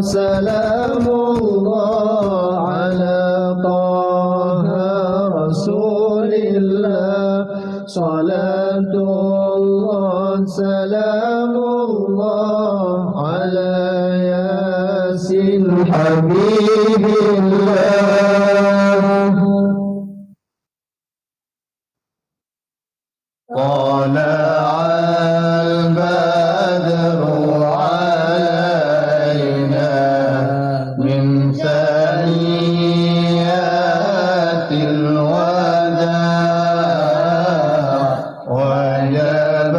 سلام الله على طه رسول الله صلاة الله سلام الله على ياسين حبيب الله طلع البدر علينا من ثنيات الوداع وجب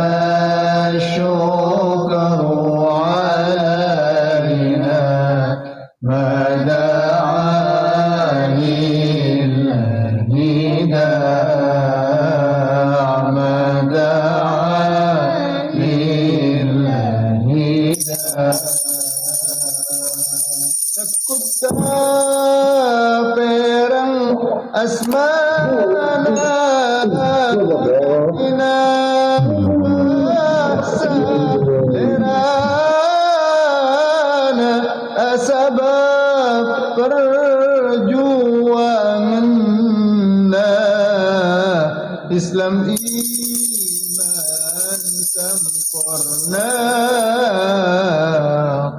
الشكر علينا ما دعا لله داع ما دعا لله داع perang asmana ina salerana asbab perjuanganna Islam iman sempurna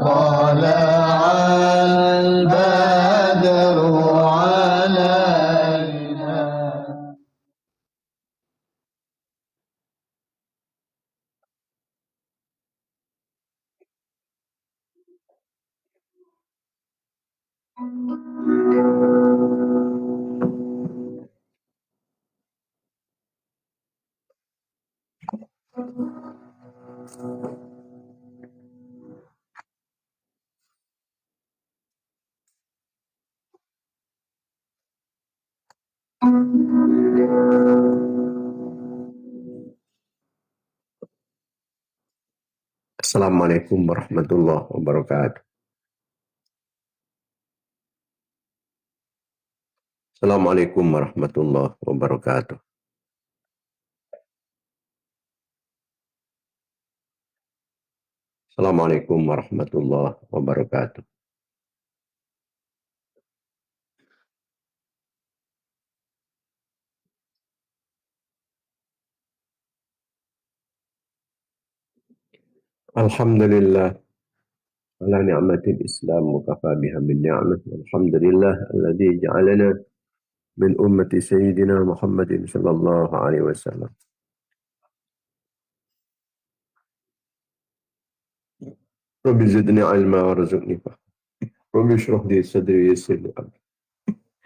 tala'al badru alaina. Assalamualaikum warahmatullahi wabarakatuh. Assalamualaikum warahmatullahi wabarakatuh. Assalamualaikum warahmatullahi wabarakatuh. Alhamdulillah ala ni'matil Islam wa kafa biha min ni'mah. Alhamdulillah alladzi ja'alana min ummati sayyidina Muhammadin sallallahu alaihi wasallam. Rabbi zidni ilma warzuqni fahma. Rabbi shrah li sadri yassir li amri.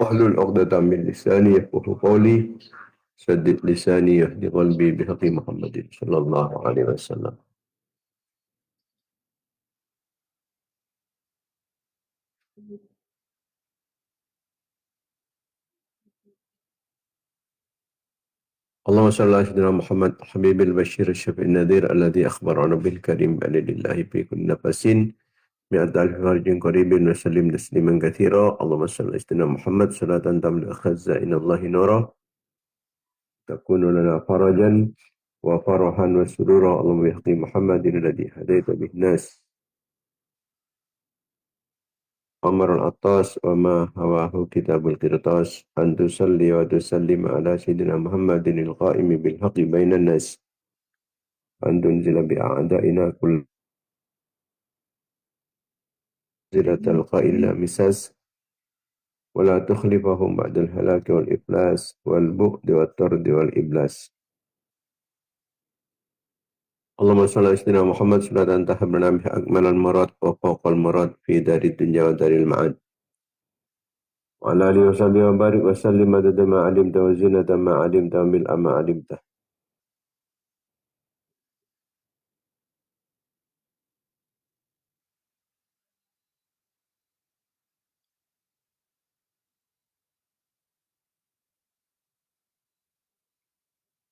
Wahlul 'uqdatam min lisani yafqahu qawli. Saddid lisani yahdi qalbi bihaqqi Muhammadin sallallahu alaihi wasallam. اللهم صل على سيدنا محمد حبيب البشير الشفيع النذير الذي أخبر عن ربه الكريم بأن لله في كل نفس مئة ألف فرج قريب وسلم تسليما كثيرا. اللهم صل على سيدنا محمد صلاة تملأ خزائن الله نورا تكون لنا فرجا وفرحا وسرورا. اللهم بحق محمد الذي هديت به الناس أمر العطاس وما هواه كتاب القرطاس أن تصلي وتسلم على سيدنا محمد القائم بالحق بين الناس أن تنزل بأعدائنا كل زلة القائل لا مساس ولا تخلفهم بعد الهلاك والإفلاس والبؤد والطرد والإبلاس. اللهم صل على سيدنا محمد صلاة تحبنا بها أكمل المراد وفوق المراد في دار الدنيا ودار المعاد وعلى آله وصحبه وبارك وسلم مدد ما علمت وزينة ما علمت وملء ما علمت.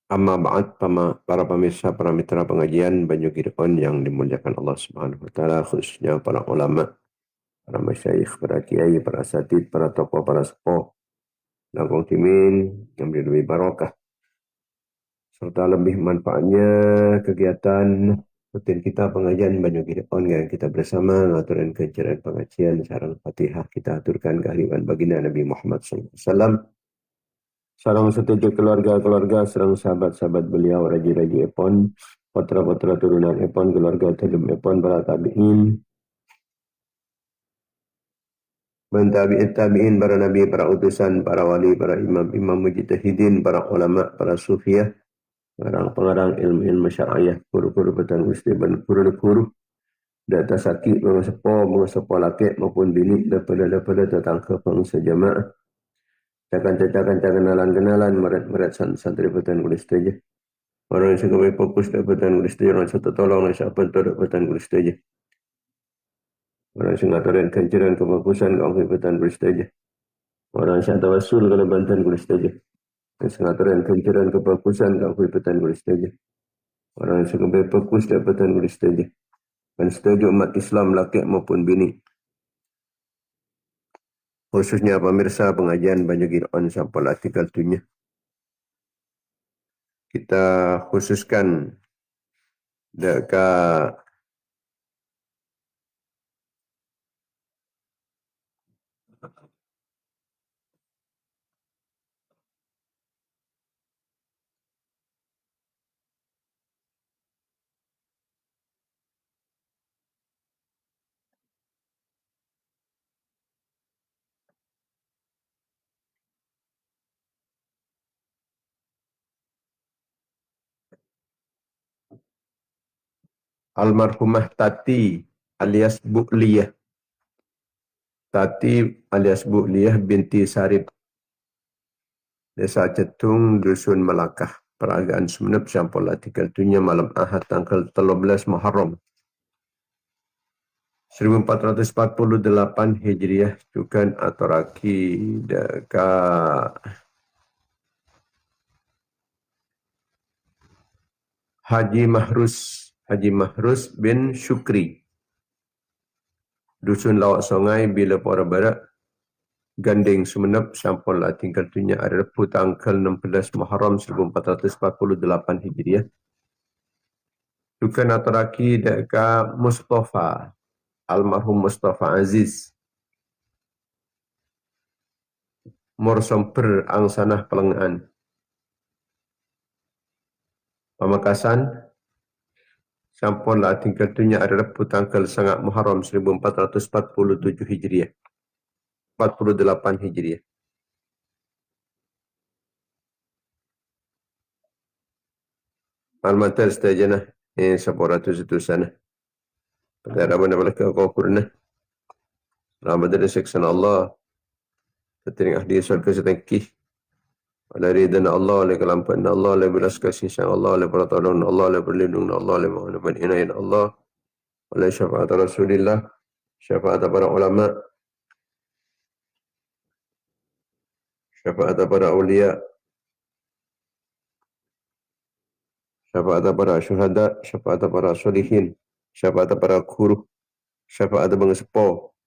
Amma ba'd, para pemirsa, para mitra pengajian Banyu Girikon yang dimuliakan Allah Subhanahu wa taala, khususnya para ulama, para masyayikh, para kiai, para asatid, para tokoh, para sepuh, langkung timin yang lebih barokah serta lebih manfaatnya kegiatan rutin kita pengajian banyak online kita bersama ngaturan kejaran pengajian sarang Fatihah kita aturkan kehadiran baginda Nabi Muhammad SAW. Sarang setuju keluarga-keluarga, sarang sahabat-sahabat beliau, raji-raji epon, putra-putra turunan epon, keluarga telum epon, para tabi'in, mentabi'in tabi'in, para nabi, para utusan, para wali, para imam-imam mujtahidin, para ulama, para sufiah, pengarang-pengarang ilmu-ilmu syariah, guru-guru petang gusti, guru-guru, data sakit, mga sepo laki maupun bini, daripada datang ke bangsa jamaah, cakan-cakan, kenalan-kenalan, merat-merat santri petang gusti aja. Orang yang suka fokus dapatan gusti, orang satu tolong, orang siapa tu dapatan gusti aja. Orang yang ngatakan kanceran kebagusan, kau dapatan gusti aja. Orang yang tawasul kalau bantan gusti aja. Yang ngatakan kanceran kebagusan, kau dapatan gusti aja. Orang yang suka fokus dapatan gusti aja. Dan setuju umat Islam laki maupun bini. Khususnya pemirsa pengajian banyak Quran sampai artikel tunya. Kita khususkan dekat almarhumah Tati alias Bu Liyah. Tati alias Bu Liyah binti Sarip. Desa Cetung, Dusun Melakah. Peragaan Sumeneb sampul artikel tunya malam Ahad tanggal 13 Muharram 1448 Hijriah Cukan atau Raki dekat Haji Mahrus bin Syukri. Dusun Lawak Songai Bila Pora Barat Ganding Sumeneb sampul artikel tunya ada Repu tanggal 16 Muharram 1448 Hijriah. Cukan atau Raki dekat Mustafa. Almarhum Mustafa Aziz. Morsomper angsanah pelengahan. Pamekasan. Sampun lah tinggal dunia adalah tanggal sangat Muharram 1447 Hijriah. 48 Hijriah. Almatar setajana. Saparatus itu sana. Pada Rabbana balaka qawkurna. Ramadana seksan Allah. Tetiring ahli surga setengkih. Ala ridana Allah, ala kelampan Allah, ala belas kasih sayang Allah, ala pertolongan Allah, ala perlindungan Allah, ala menghadapan inayat Allah, ala syafaat Rasulullah, syafaat para ulama, syafaat para awliya, syafaat para syuhada, syafaat para solihin, syafaat para guru, syafaat bang sepo.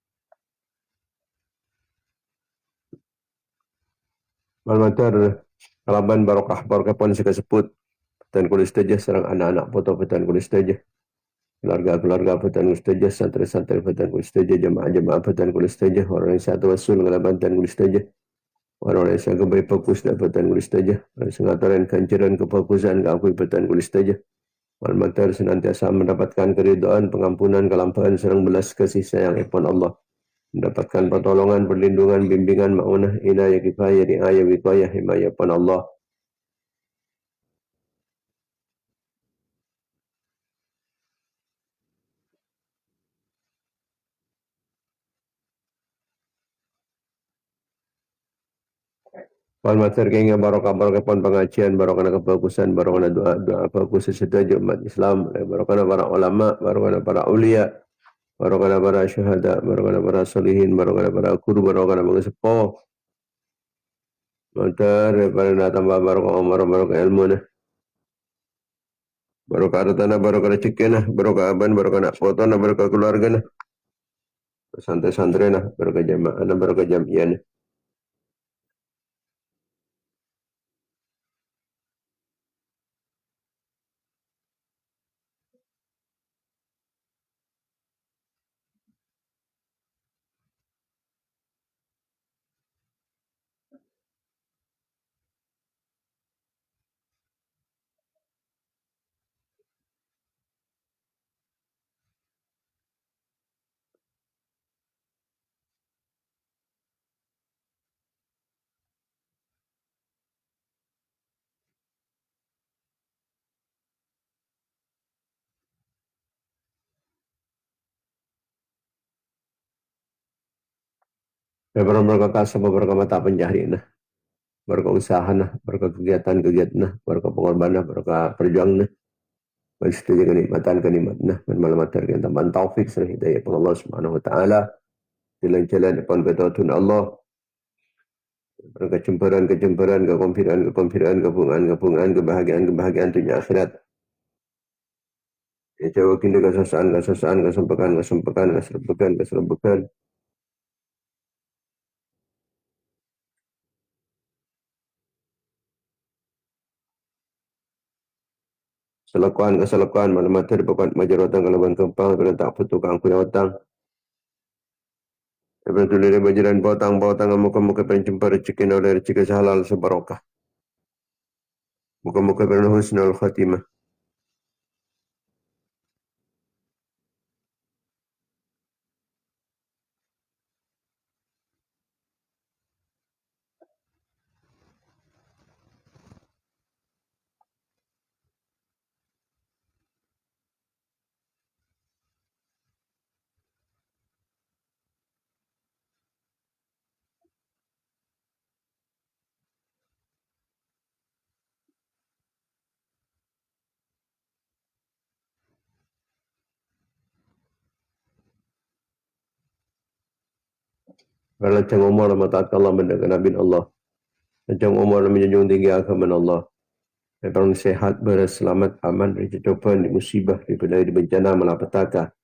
Malmatar kalaban barokah pon sekasebut petan kulis tajah serang anak-anak foto petan kulis tajah. Keluarga-keluarga petan kulis tajah, santri-santri petan kulis tajah, jemaah-jemaah petan kulis tajah, orang yang satu wasul ngalaban petan kulis tajah. Orang yang sangat baik fokus dapatan kulis tajah. Sengataran kanceran kefokusan keakui petan kulis tajah. Malmatar senantiasa mendapatkan keridhaan, pengampunan, kelampahan, serang belas kasih sayang ipon Allah. Mendapatkan pertolongan, perlindungan, bimbingan, ma'unah, inayah, kifayah, riayah, wiqayah, himayah ipon Allah. Malmatar kaya barokah pon pengajian, barokah kebagusan, barokah doa bagus sesuatu umat Islam, barokah para ulama, barokah para ulia, barokah para syuhada, barokah para solihin, barokah para guru, barokah para sepuh. Mantar daripada tambah barokah umar, barokah ilmu nah. Barokah hartana, barokah rezeki nah, barokah aban, barokah nak foto nah, barokah keluarga nah. Santri-santri nah, barokah jamaah nah, barokah jamiah nah. Berkah kasih berkah mata pencaharian, berkah usaha nah, berkah kegiatan-kegiatan nah, berkah pengorbanan, berkah perjuangan nah, mensetuju kenikmatan nah, bermalamat kita tambahan taufik serta hidayah Allah Subhanahu Wa Taala jalan-jalan depan ketauhan Allah, kecemburuan, kekonfidean, kebungaan, kebahagiaan dunia akhirat. Ya jauhin kesempekan. Keselakuan, maklumat terdapat majaratan kalaban kempang, berentak putukang kunawatang. Daripada tulis bajaran bautang, muka-muka penjumpa rezeki oleh rezeki sehalal sebarokah. Muka-muka bernuh husnul khatimah. Berlancang umur mataat Allah mendengar Nabi Allah. Lancang umur menjunjung tinggi agama Allah. Memang sehat, berselamat, aman dari cobaan, musibah, dari bencana, malapetaka.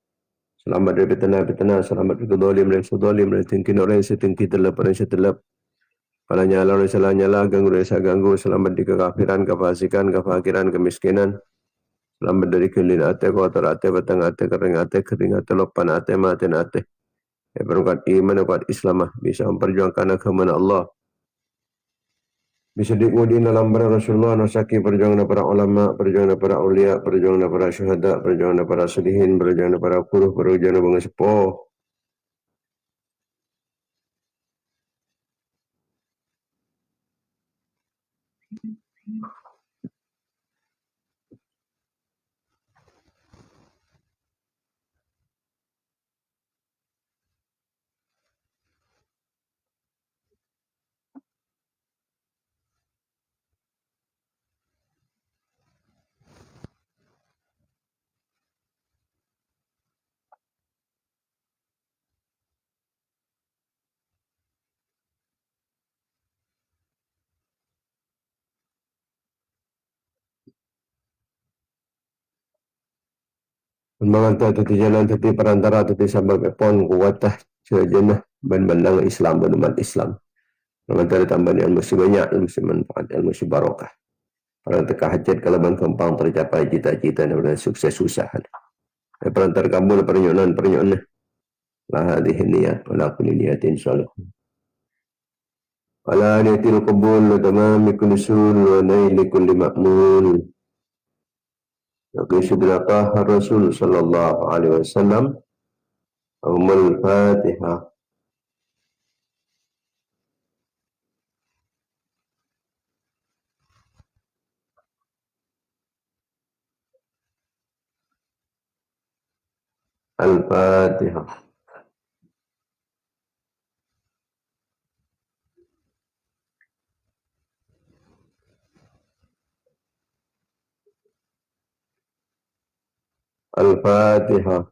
Selamat dari petana, selamat dari zalim, dari tingkir orang yang setinggi telap, orang yang setelap. Kalau nyala, orang salah nyala, ganggu, orang salah ganggu. Selamat dari kekafiran, kefasikan, kefakiran, kemiskinan. Selamat dari kelin ate, kotor ate, batang ate, kering ate, lopan ate, maten ate. Berkat iman, berkat Islam, bisa memperjuangkan agama Allah. Bisa diikuti dalam para Rasulullah, nasaki perjuangan para ulama, perjuangan para ulia, perjuangan para syuhada, perjuangan para salihin, perjuangan para kuruh, perjuangan bangsa sepuh. Mengantau teti jalan, teti perantara, teti sabab epon, kuwatah, sejenah, ban-bandang Islam, dan umat Islam. Mengantau tambahan ilmu si banyak, ilmu si manfaat, ilmu si barokah. Para teka hajat kalaban kempang tercapai cita-cita dan sukses usaha. Perantar kabul pernyonan. La hadhihi niyat, wala kulli niyatin salih. Wala niyatil qabul, wa tamami kulli sul, wa naili kulli ma'mul. Yaqi sidrakah Rasul sallallahu alaihi wasallam. Umul Fatihah. Al-Fatihah. Al-Fatihah.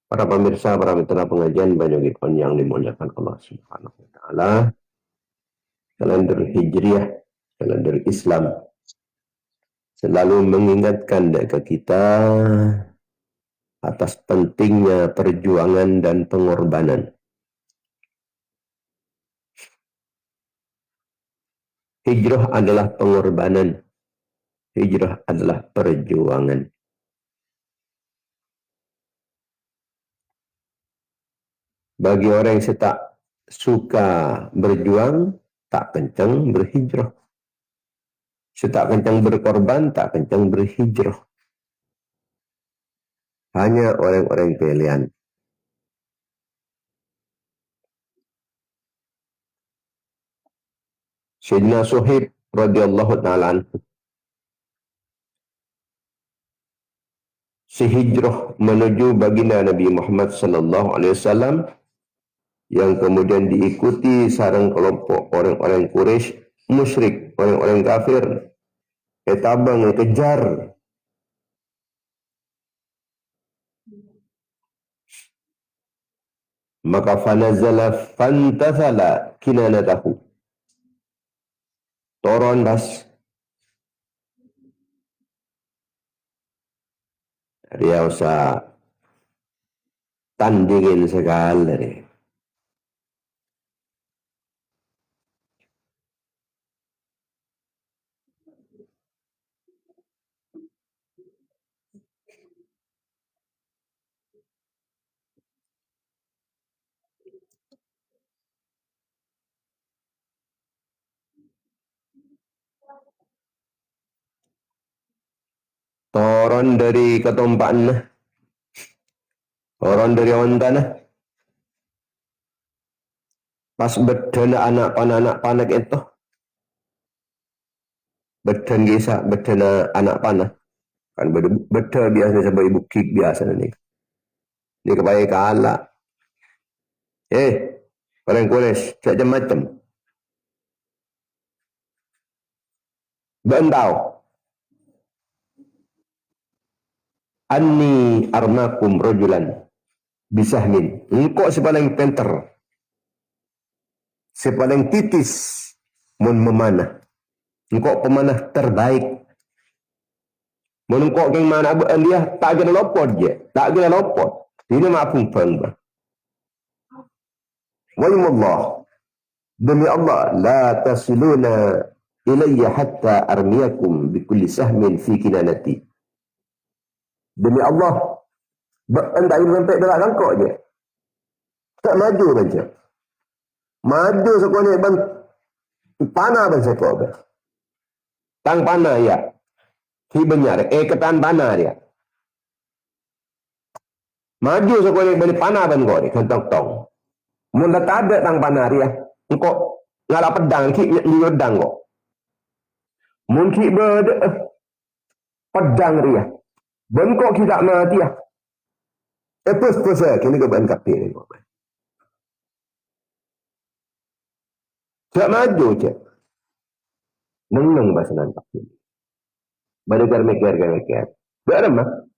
Para pemirsa, para mitra pengajian Banyu Gipon yang dimuliakan Allah Subhanahu wa taala. Kalender Hijriah, kalender Islam selalu mengingatkan ke kita atas pentingnya perjuangan dan pengorbanan. Hijrah adalah pengorbanan. Hijrah adalah perjuangan. Bagi orang yang tak suka berjuang, tak kencang berhijrah. Tak kencang berkorban, tak kencang berhijrah. Hanya orang-orang pilihan. Sayyidina Suhaib radhiyallahu ta'ala anhu. Sehijrah menuju baginda Nabi Muhammad sallallahu alaihi wasallam yang kemudian diikuti sarang kelompok orang-orang Quraisy musyrik, orang-orang kafir. Etabang kejar. Maka fanazala fantathala kinanatahu. Toron bas. Dia usah tandingin sekali. Toron dari ketumpaan, toron dari ontana. Pas bedana anak panak itu, bedan gisa, bedana anak panah. Kan beda biasa sebagai bukit biasa nih. Ini kebaik kalah. Orang Quraisy macam-macam. Bentau. Anni armakum rajulan bisahmin. Engkau sepaling penter. Sepaling titis mun memanah. Engkau pemanah terbaik. Mun engkau keng mana dia tak kena lopot je. Tak kena lopot. Ini maafun bang. Wallah. Demi Allah la tasiluna ilayya hatta armiyakum bikulli sahmin fi kinanati. Demi Allah, anda ingin sampai dalam rangkok je. Tak maju baca. Maju sekolah bang panah bang sekolah. Tang panah ya. Hi benar. Ketan panah dia. Maju sekolah bang panah bang kau ni kantong tong. Mula tak ada tang panah dia. Engkau ngalah pedang ki nyudang kau. Mungkin berada pedang dia. Bengkok kita mati ya. Terus saya kini ke ban kapi ni. Tak maju je. Neng bahasa nampak ini. Badai mikir. Berapa mah?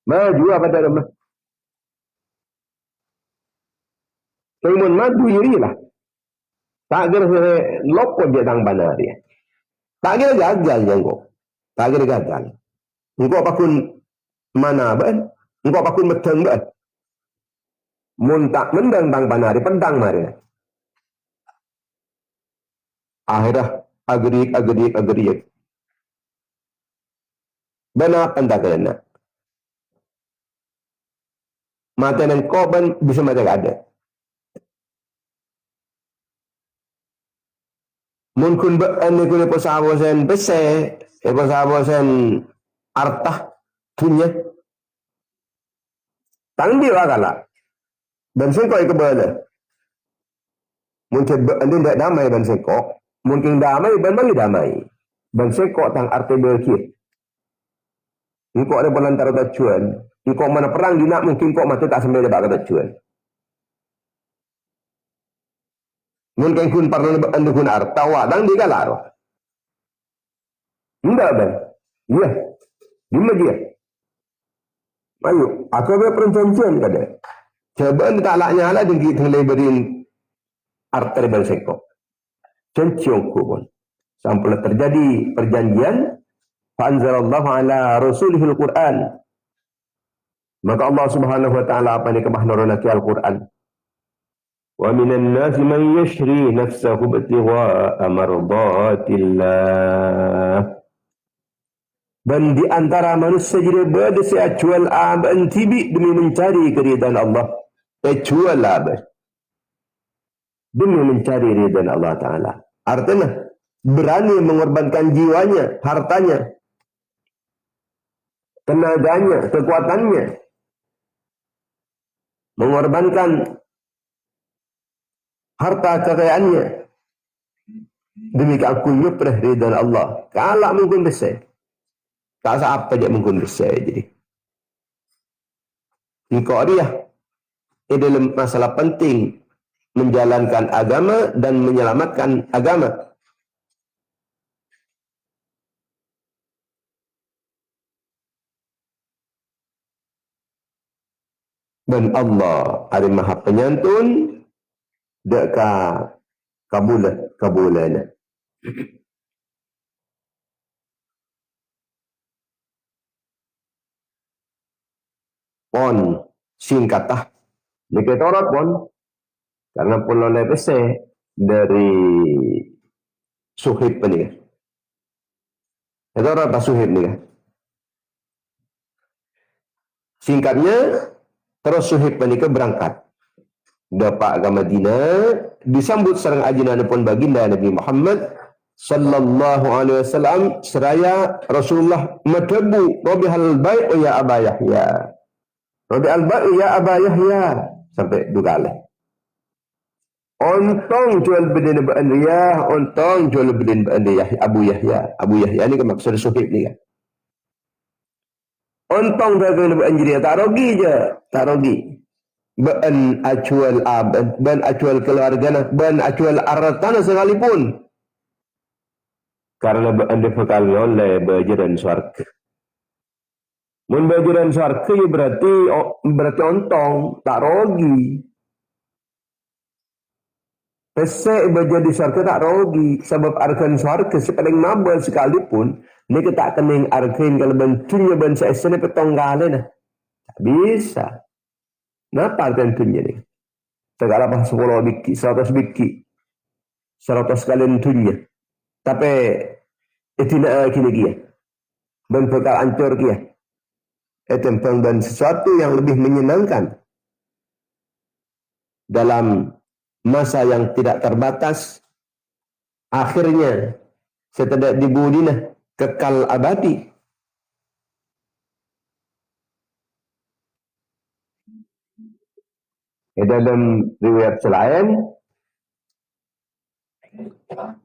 Maju apa tak mah? Kemun maju irilah. Tak kira lopot je tang banar dia. Tak kira gagal je engkau. Tak kira gagal. Engkau pakun mana ben? Engkau pakun medang ben? Mun tak mendang tang banar dia pendang mari. Akhirnya agrik. Benar anda kena. Mata dan korban bisa mata ada. Mungkin anda kena pasawasan besar, pasawasan artah dunia. Tang dia kalah. Dan sengkok ke bala. Mungkin anda tidak damai dan sengkok. Mungkin damai dan bagi damai. Dan sengkok tang arti berkir. Engkau ada pelantara tujuan. Engkau mana perang di nak mungkin kau mati tak sampai dapat tujuan. Mungkin kun parna anda kun arta wadang di kalaro. Tidak ben. Iya. Dimana dia? Ayo, aku ada perjanjian kada. Coba anda tak laknya lah dengan kita lebarin arta dan sengkok. Cenciongku pun. Sampai terjadi perjanjian. Fa'anzalallahu ala rasulihil Qur'an. Maka Allah subhanahu wa ta'ala apa ni kemahnuran Al-Quran. Wa minan nasi man yashri nafsahu ibtigha'a mardatillah. Dan di antara manusia jadi berdasi acual aban tibi demi mencari keridhaan Allah. Acual aban. Demi mencari ridhaan Allah Ta'ala. Artinya berani mengorbankan jiwanya, hartanya, tenaganya, kekuatannya. Mengorbankan harta kekayaannya Demi keakuannya pernah ridha Allah. Kalau mungkin besar. Tak apa dia mungkin besar jadi. Engkau dia. Ini dalam masalah penting. Menjalankan agama dan menyelamatkan agama. Dan Allah ada maha penyantun. Dekat kabulan. Pon singkatah. Ini Taurat pon. Karena pulau lepese dari Suhib ni. Taurat apa Suhib ni? Singkatnya, terus Suhib ni berangkat. Dapat ke Madinah. Disambut sarang ajunan pun baginda Nabi Muhammad sallallahu alaihi wasallam seraya Rasulullah matabu Rabi'al Bai'u ya Aba Yahya. Rabi'al Bai'u ya Aba Yahya sampai dua kali. Ontong jual bedin ba'an riyah, ontong jual bedin ba'an riyah Abu Yahya. Abu Yahya ni kan maksud Suhib ni kan. Ontong ba'an ba'an riyah tak rugi je, tak rugi. Ba'an acual abad, ba'an acual keluarga, ba'an acual aratan sekalipun. Karena ba'an difakal oleh bajaran syarga. Mun bajaran syarga berarti ontong, tak rugi. Pesek berjadi syarga tak rugi. Sebab arkan syarga sepaling mabal sekalipun, ni kita tak kening arkan kalau bentunya bangsa esene petonggalnya. Tak bisa. Kenapa arkan tunya ni? Segala apa 10 biki, 100 biki. 100 kali tunya. Tapi itu nak kini kia. Dan bekal ancur kia. Itu dan sesuatu yang lebih menyenangkan. Dalam masa yang tidak terbatas, akhirnya setelah dibudina kekal abadi. Dalam riwayat selain,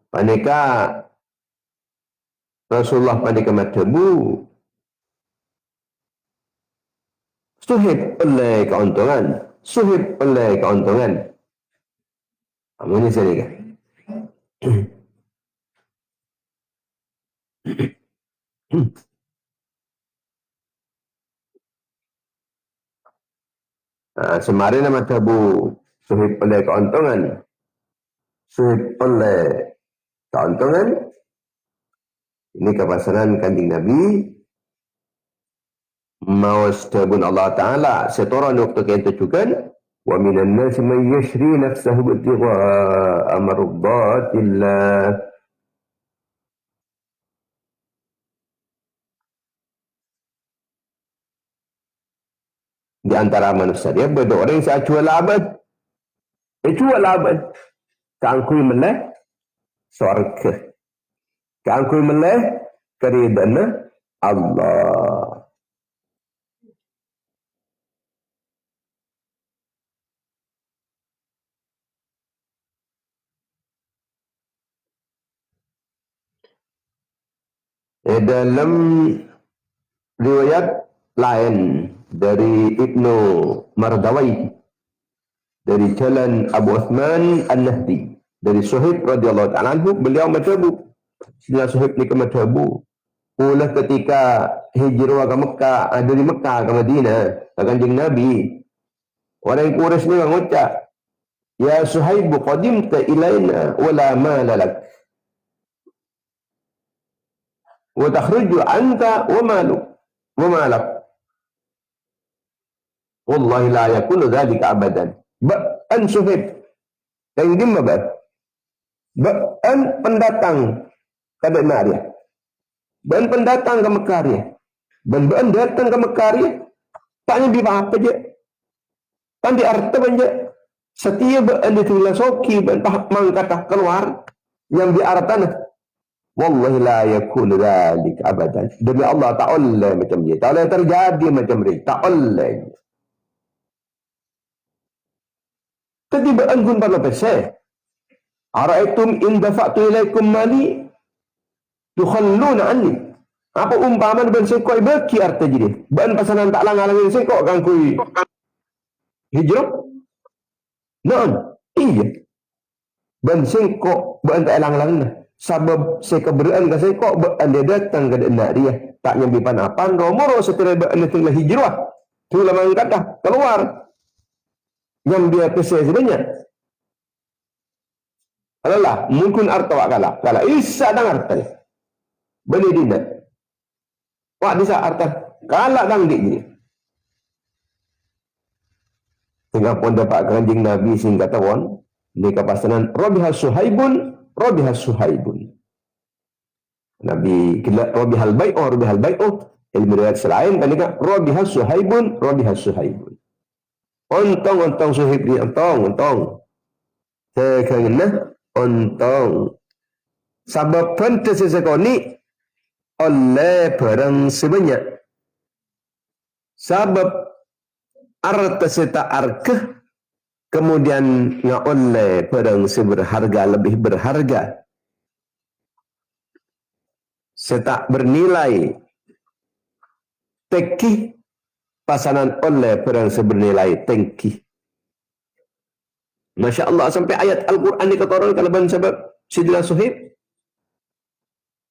panika Rasulullah panika matabu Suhib oleh keuntungan. Suhib oleh keuntungan. Ini sini kan. Semari nama tabu Suhib oleh keuntungan. Suhib oleh keuntungan. Ini kepasaran kanjeng Nabi. Mawas tabun Allah Ta'ala. Setoran waktu kita juga. Wa minan nasi man yashri nafsahu ibtigha'a mardatillah. Di antara manusia dia berdoa orang yang jual abad. Jual abad. Kangkui meleh surga. Kangkui meleh keridana Allah. Dalam riwayat lain dari Ibnu Mardawai dari jalan Abu Uthman An-Nahdi dari Suhaib radhiyallahu ta'ala anhu, beliau matabu. Sila Suhaib ni ke matabu. Pula ketika hijrah ke Mekah, dari Mekah ke Madinah, kanjeng Nabi, orang Quraisy ni mengucap, "Ya Suhaib, qadimta ilaina wala mala lak. Wa takhruju anta wa maluk wa malak. Wallahi la yakunu dzalika abadan." Ba'an Suhaib. Yang dimana ba? Ba'an pendatang ke Maria. Ba'an pendatang ke Mekah dia. Ba'an datang ke Mekah dia. Tanya di apa je? Kan di arti banja. Setiap ba'an ditulisoki ba'an mangkatah keluar yang di artana. Wallahi la yakunu dzalika abadan. Demi Allah tak boleh macam dia. Tak boleh terjadi macam dia. Tak boleh. Ketibaan pun pada pesek. Ara'aytum in dafa'tu ilaikum mali tukhalluna anni. Apa umpaman ben sekoi beki arta jadi. Ben pasanan tak lang-lang sekok kan kui hijrah. Naam, iya. Ben sekok ben tak lang-lang dah. Sabab sekeberaan ka sekok ben dia datang ke nak dia. Tak nyambi panapan romoro setelah ben tengah hijrah. Tu lama dah keluar. Yang dia pesai sebenarnya. Alalah, mungkin arta wak kala isa dang arta. Beli dina. Wak bisa arta kala dang dik ni. Tengah pun dapat kanjing Nabi sing kata won ni kapasanan Rabihal Suhaibun. Nabi kila Rabihal Bai'u ilmu riwayat selain kan dekat Rabihal Suhaibun. Ontong suhib ni ontong. Sekena ontong. Sebab pantas sekoni oleh barang sebanyak. Sebab arta seta arke kemudian oleh barang seberharga lebih berharga. Seta bernilai teki pasanan oleh barang sebernilai tengki. Masya Allah sampai ayat Al-Quran dikatakan kalau ban sebab Sidina Suhaib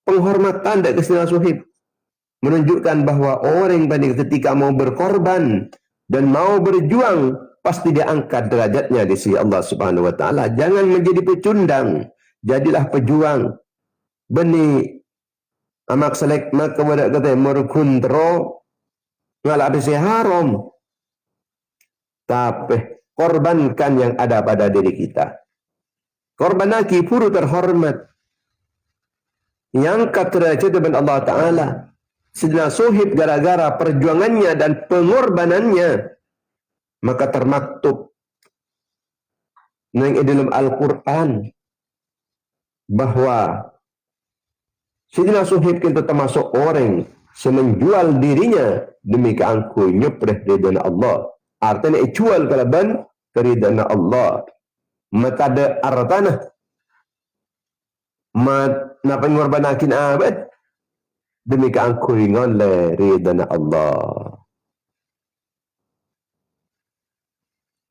penghormatan dari Sidina Suhaib menunjukkan bahwa orang yang ketika mau berkorban dan mau berjuang pasti diangkat derajatnya di sisi Allah Subhanahu wa taala. Jangan menjadi pecundang, jadilah pejuang. Beni amak selek mak kepada kata merkuntro ngalap bisi haram. Tapi korbankan yang ada pada diri kita. Korban lagi puru terhormat. Yang derajat dengan Allah Ta'ala. Sidina Suhaib gara-gara perjuangannya dan pengorbanannya. Maka termaktub. Yang dalam Al-Quran. Bahwa Sidina Suhaib kita termasuk orang semenjual dirinya demi keangku nyepreh ridha Allah. Artinya jual kalaban keridhaan Allah. Maka ada artana. Napa ngorbanakin abad demi keangku ngole ridha Allah.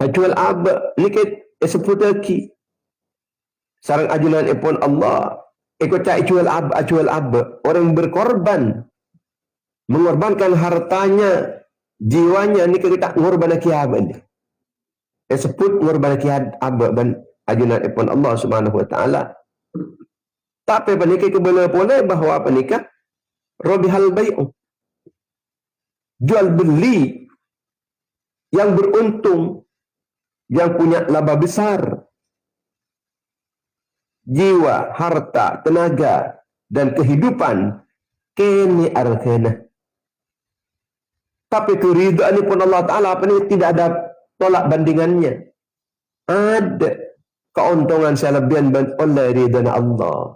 Jual abad nikit seputaki. Sarang ajunan ipon Allah. Ikut cak jual abad. Orang berkorban. Mengorbankan hartanya. Jiwanya ni kita ngorban kiaban. Sebut ngorban kiaban dan ajunan ipon Allah Subhanahu wa taala. Tapi panikah kebenar boleh bahawa panikah Rabihal Bai'u. Jual beli yang beruntung, yang punya laba besar. Jiwa, harta, tenaga dan kehidupan kini arkena. Tapi keridhaan pun Allah Ta'ala ini tidak ada tolak bandingannya. Ada keuntungan selebihan oleh ridhaan Allah.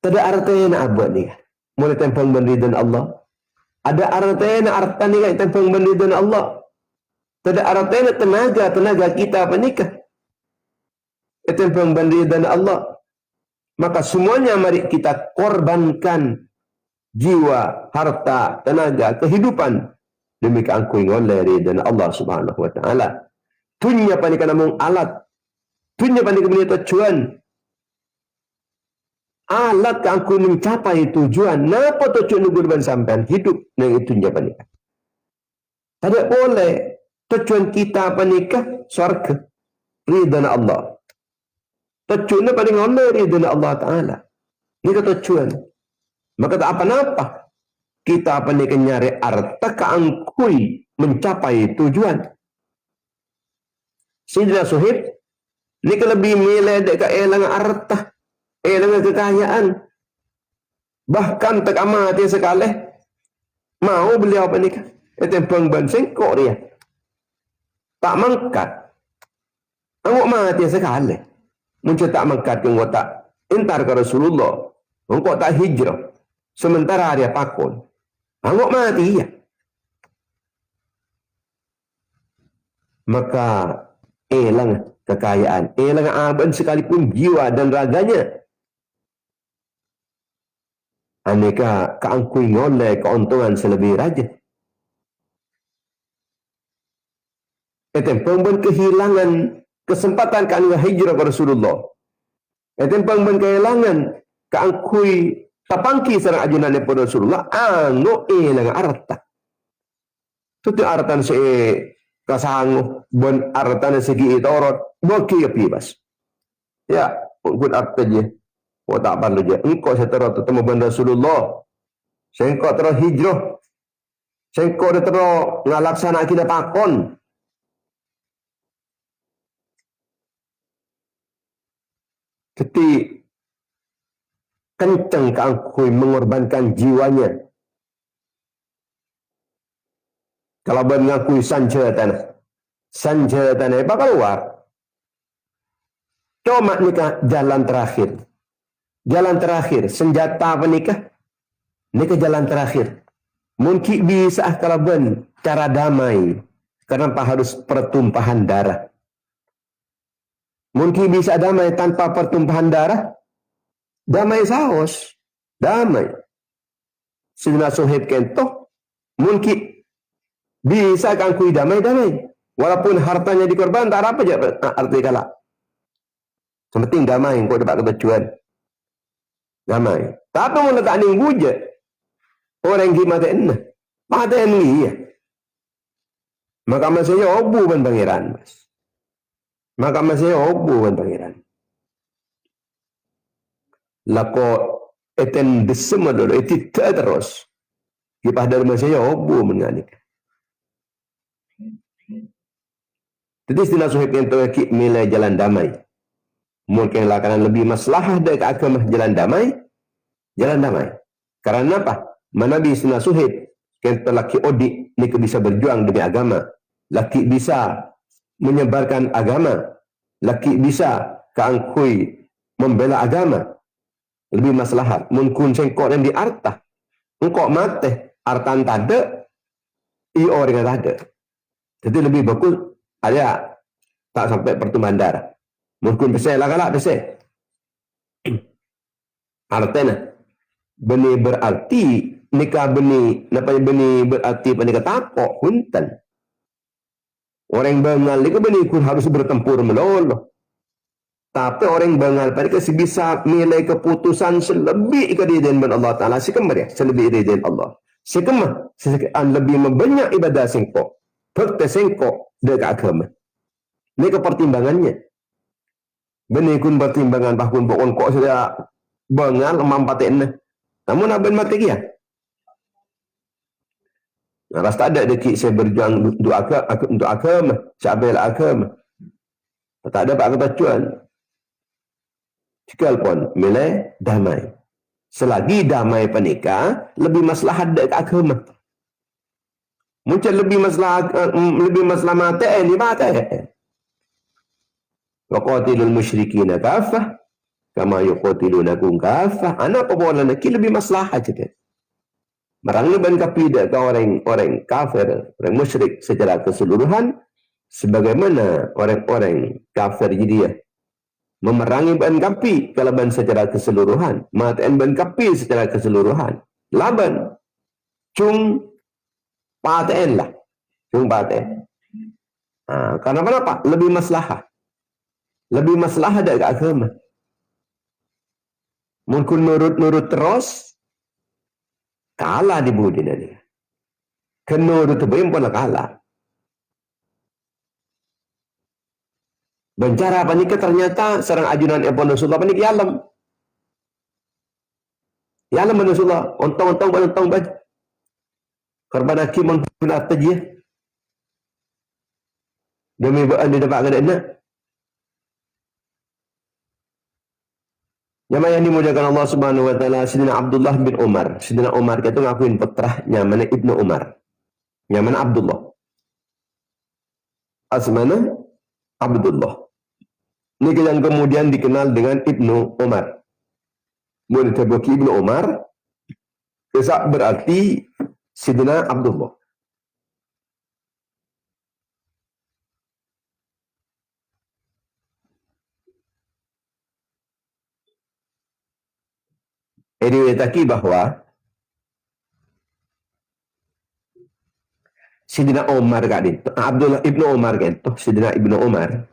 Tidak artinya apa ni? Mulai tempang ridhaan Allah. Ada artinya artinya tempang ridhaan Allah. Tidak artinya tenaga kita apa nikah. Tempang ridhaan Allah. Maka semuanya mari kita korbankan. Jiwa, harta, tenaga, kehidupan demi keangkuing oleh ridha Allah Subhanahu wa taala. Tunya panika namung alat. Tunya panika punya tujuan. Alat keangkuing mencapai tujuan. Napa tujuan nunggu sampean hidup nang itunya panika. Tidak boleh tujuan kita panika surga ridha Allah. Tujuannya paling oleh ridha Allah taala. Ini tujuan. Maka tak apa-apa. Kita apa ni nyari arta keangkui mencapai tujuan. Sidina Suhaib ni lebih milih dekat elang arta, elang kekayaan. Bahkan tak amati sekali mau beliau apa ni? Tempang banseng kok dia. Tak mangkat. Awak mati sekali. Muncul tak mangkat ke tak entar ke Rasulullah. Engkau tak hijrah. Sementara dia pakon. Angok mati ya. Maka elang kekayaan. Dengan aban sekalipun jiwa dan raganya. Aneka keangkui ngoleh keuntungan selebih raja. Pengben kehilangan kesempatan kan hijrah ke Rasulullah. Pengben kehilangan keangkui tapangki sareng ajunan kepada Rasulullah. Anu dengan arta. Tutu artan si kasangu bon artan segi itorot boki bebas. Ya, pun arta dia. Oh tak perlu je. Engkau setara ketemu dengan Rasulullah. Sengkau terus hijrah. Sengkau terus ngalaksana kita pakon. Ketik kencang keangkui mengorbankan jiwanya. Kalau mengakui sanjatan apa keluar? Cuma nikah jalan terakhir. Jalan terakhir. Senjata apa nikah? Nikah jalan terakhir. Mungkin bisa kalau cara damai. Kenapa harus pertumpahan darah? Mungkin bisa damai tanpa pertumpahan darah? Damai saos. Damai. Sina Suhaib kentoh. Mungkin bisa kan kui damai-damai. Walaupun hartanya dikorban, tak apa aja arti kalah. Sepenting damai, kau dapat ketujuan. Damai. Tapi mau letak ning buja. Orang yang mata enak. Mata enak iya. Maka masih obu ban pangeran. Maka masih obu ban pangeran. Lako eten desema dulu, eti terus. Kipah dari masih obu menganik. Jadi istilah Suhaib yang terkait nilai jalan damai. Mungkin lakanan lebih maslahah dari agama jalan damai. Jalan damai. Karena apa? Manabi istilah Suhaib. Kita laki odik ni bisa berjuang demi agama. Laki bisa menyebarkan agama. Laki bisa keangkui membela agama. Lebih maslahat. Mungkin sengkok dan di artah. Engkau mati. Artan tada. I orang yang ada. Jadi lebih bagus. Ada tak sampai pertumbuhan darah. Mungkin besar lah kalak besar. Artinya benih berarti nikah benih, napa benih berarti nikah tapok huntan. Orang bengal nikah benih pun harus bertempur meloloh. Tapi orang bengal pada kasi bisa nilai keputusan selebih kedidian Allah Taala sekemar ya, selebih kedidian Allah. Sekemar lebih membanyak ibadah sengkok. Fakta sengkok dekat agama. Ini kepertimbangannya. Benih kun pertimbangan bahkan pokon kok sudah bengal mampatin. Namun abang mati dia. Nah, rasa ada deki saya berjuang untuk agama, saya bela agama. Tak ada pak kebacuan. Sekalipun milih damai. Selagi damai penikah lebih maslahat dekat agama. Mungkin lebih masalah mata ni mata. Wa qatilul musyrikina kafah kama yuqatilunakum kafah. Ana apa boleh nak lebih maslahat je. Merang ban kapidah ke orang kafir, orang musyrik secara keseluruhan sebagaimana orang-orang kafir dia memerangi ban kapi kalau ban secara keseluruhan, matain ban kapi secara keseluruhan. Laban cung paten lah. Cung paten. Karena kenapa? Lebih maslahah. Lebih maslahah dari agama. Mungkin nurut terus kalah di budi dia. Kenurut terbayang pun kalah. Bencara apa nikah ternyata serang ajunan Ibn Rasulullah apa nikah yalam. Yalam Rasulullah. Ontong baju. Korban hakim pun atas dia. Demi buat dia dapat kena. Yang dimuliakan Allah Subhanahu wa taala Sidina Abdullah bin Umar. Sidina Umar itu ngakuin putranya mana Ibnu Umar. Yang mana Abdullah. Asmana Abdullah. Ini yang kemudian dikenal dengan Ibnu Umar. Murid terbukti Ibnu Umar. Kesak berarti Sidina Abdullah. Diriwayatkan bahwa Sidina Umar kadin, Abdullah ibnu Umar kan, Sidina ibnu Umar.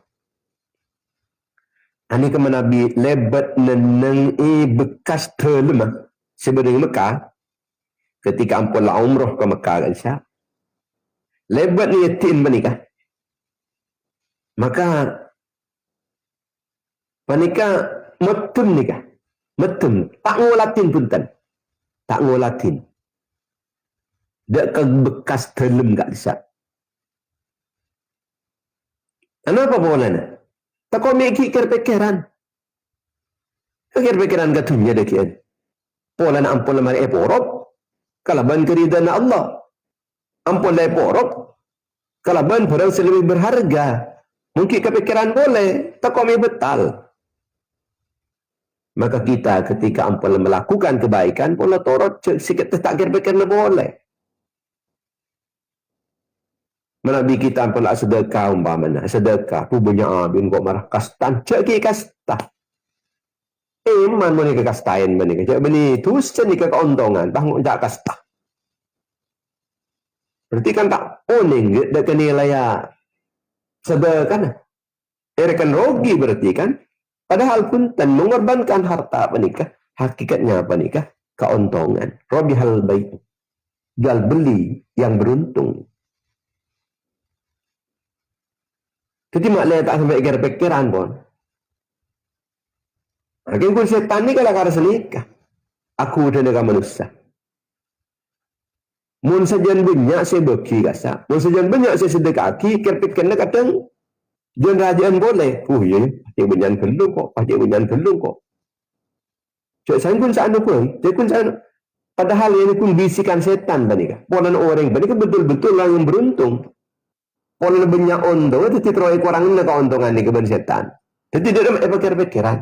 Ani ke Nabi lebat neneng bekas terlemah sebelum Mekah ketika ampun umrah ke Mekah kan sya. Lebat ni yatim menikah. Maka menikah metum nikah. Metum tak ngolatin punten. Tak ngolatin. Dak ke bekas terlem gak bisa. Kenapa bolehnya? Tak kau mikir pikiran. Pikir pikiran katunya dekian. Pola na ampun lemari porok. Kalaban keridan Allah. Ampun lai porok. Kalaban barang lebih berharga. Mungkin kepikiran boleh. Tak kau betal. Maka kita ketika ampun melakukan kebaikan. Pola torot sikit tak kira-kira boleh. Nabi kita ampun lah sedekah umpamanya. Sedekah. Pubunya abin kok marah kastan. Cek kasta. Man mo ni kakastain man ni. Cek beni tusen ni keuntungan. Tanggung jak kasta. Berarti kan tak oning. Dia kenilai sedekah. Kan rogi berarti kan. Padahal pun dan mengorbankan harta apa nikah. Hakikatnya apa nikah? Keuntungan. Robi hal baik. Jual beli yang beruntung. Jadi maknanya tak sampai pikiran pun. Hakim kun setan ni kalau kara senikah. Aku dan dengan manusia. Mun sajan banyak saya beki kasa. Mun sajan banyak saya sedekah ki. Kira-kira kadang. Jangan rajaan boleh. Ya. Pasti banyak belum kok. Pasti banyak belum kok. Cik saya pun sana pun. Saya pun sana. Padahal ini pun bisikan setan tadi kan. Pola orang. Tadi kan betul-betul lah yang beruntung. Pola banyak ondo, itu teroy kurang na keuntungan ni keban setan. Jadi dia ada pikir-pikiran.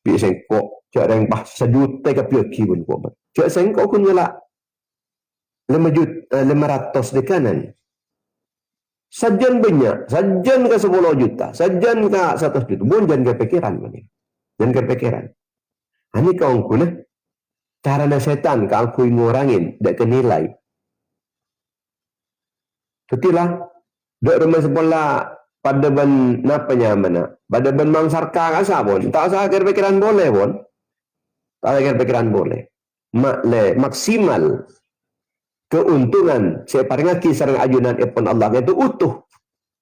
Biasa kok cak reng pas sejuta ke piaki pun kok. Cak sengkok kun nyala 500 di kanan. Sajan banyak, sajan ke 10 juta, sajan ke 100 juta. Pun jangan kepikiran mana. Jangan kepikiran. Ini kau kuna cara na setan kau kui ngurangin, dak kenilai. Ketilah, dek rumah sekolah pada ban napanya mana? Pada ban mangsarka kasa pun. Tak usah kira pikiran boleh pun. Tak usah kira pikiran boleh. Maksimal keuntungan saya paringaki sareng ajunan ipun Allah itu utuh.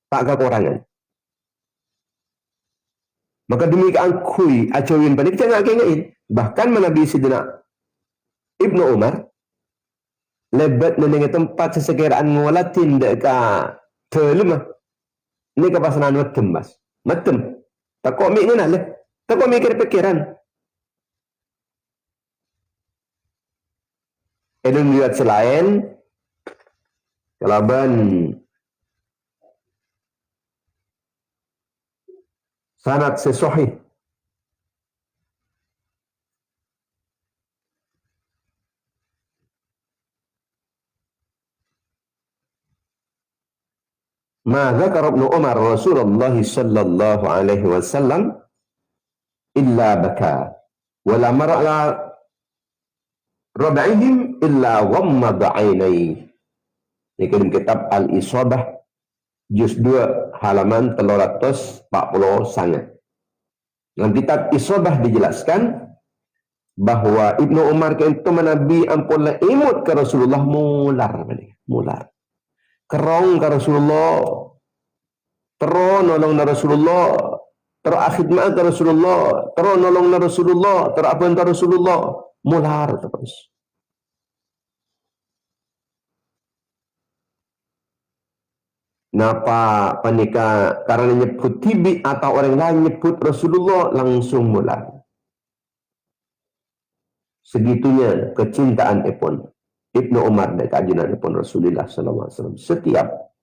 Tak kekurangan. Maka demikian kui acawin panik jangan kengain. Bahkan Nabi Sidina Ibnu Umar lebat neneng tempat sesekiraan ngolatin deka terlemah. Ini kepasanan metem mas. Metem. Tak kok mikir lah. Tak kok mikir pikiran. Edun lihat selain kelaban sanad sesahih. Ma dzakara Ibnu Umar Rasulullah sallallahu alaihi wasallam illa baka wala mar'a rab'ihim illa ghammada 'ainai. Ini kitab Al-Isabah juz 2 halaman 340 sangat. Dalam kitab Isabah dijelaskan bahwa Ibnu Umar itu menabi ampun imut ke Rasulullah mular. Kerong ke Rasulullah, terus nolong na Rasulullah, terus akhidmat ke Rasulullah, terus nolong na Rasulullah, terus apa ke Rasulullah, mular terus. Napa panika karena nyebut tibi atau orang lain nyebut Rasulullah langsung mular. Segitunya kecintaan ipun Ibnu Umar dan kajian pun Rasulullah SAW. Setiap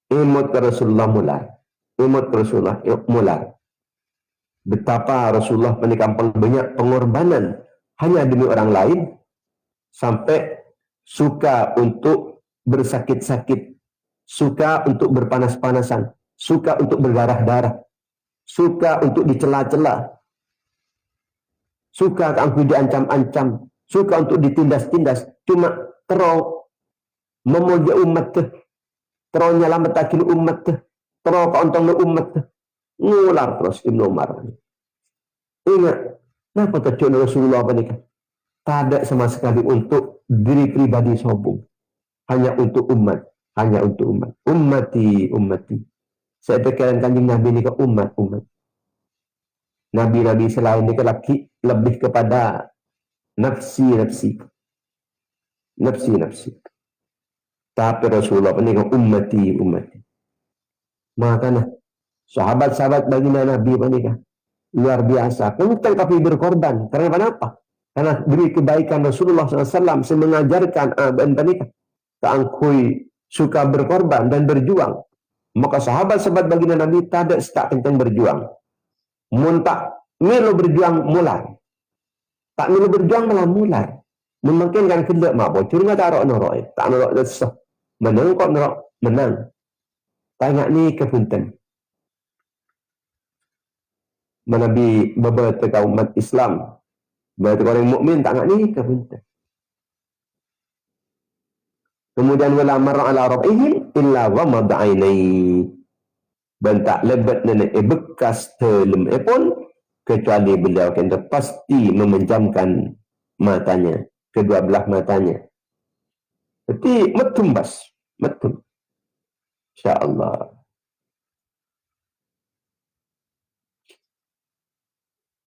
imut ke Rasulullah mular. Imut ke Rasulullah mular. Betapa Rasulullah menikah banyak pengorbanan hanya demi orang lain. Sampai suka untuk bersakit-sakit. Suka untuk berpanas-panasan. Suka untuk berdarah-darah. Suka untuk dicela-cela. suka angku diancam-ancam, suka untuk ditindas-tindas, cuma terus memuja umat tu, terus nyelamatakin umat tu, terus keuntung umat tu, ngular terus Ibnu Umar. Ingat, kenapa terjun Rasulullah apa ni kan? Tak ada sama sekali untuk diri pribadi sombong, hanya untuk umat, hanya untuk umat. Ummati, ummati. Saya tekan kanjeng Nabi ni ke umat. Nabi-nabi selain ni ke laki lebih kepada nafsi. Tapi Rasulullah ni ke ummati. Makanya sahabat-sahabat baginda Nabi ni kan luar biasa. Tentang tapi berkorban. Karena apa? Karena demi kebaikan Rasulullah SAW mengajarkan nikah. Keangkui suka berkorban dan berjuang. Maka sahabat-sahabat baginda Nabi tak ada setak tentang berjuang. Muntak milu berjuang mulai. Tak milu berjuang malah mulai. Memungkinkan kelak mak bocor nggak taruh norok. Tak norok desah. Menang kok norok menang. Tanya ni kepunten. Nabi beberapa umat Islam. Beberapa orang mukmin tak nak ni kepunten. Kemudian wala mar'a ala ra'ihim illa ghamad 'ainai. Bentak lebat nenek bekas telem pun kecuali beliau kena pasti memejamkan matanya, kedua belah matanya. Tapi metumbas, metum. Insya-Allah.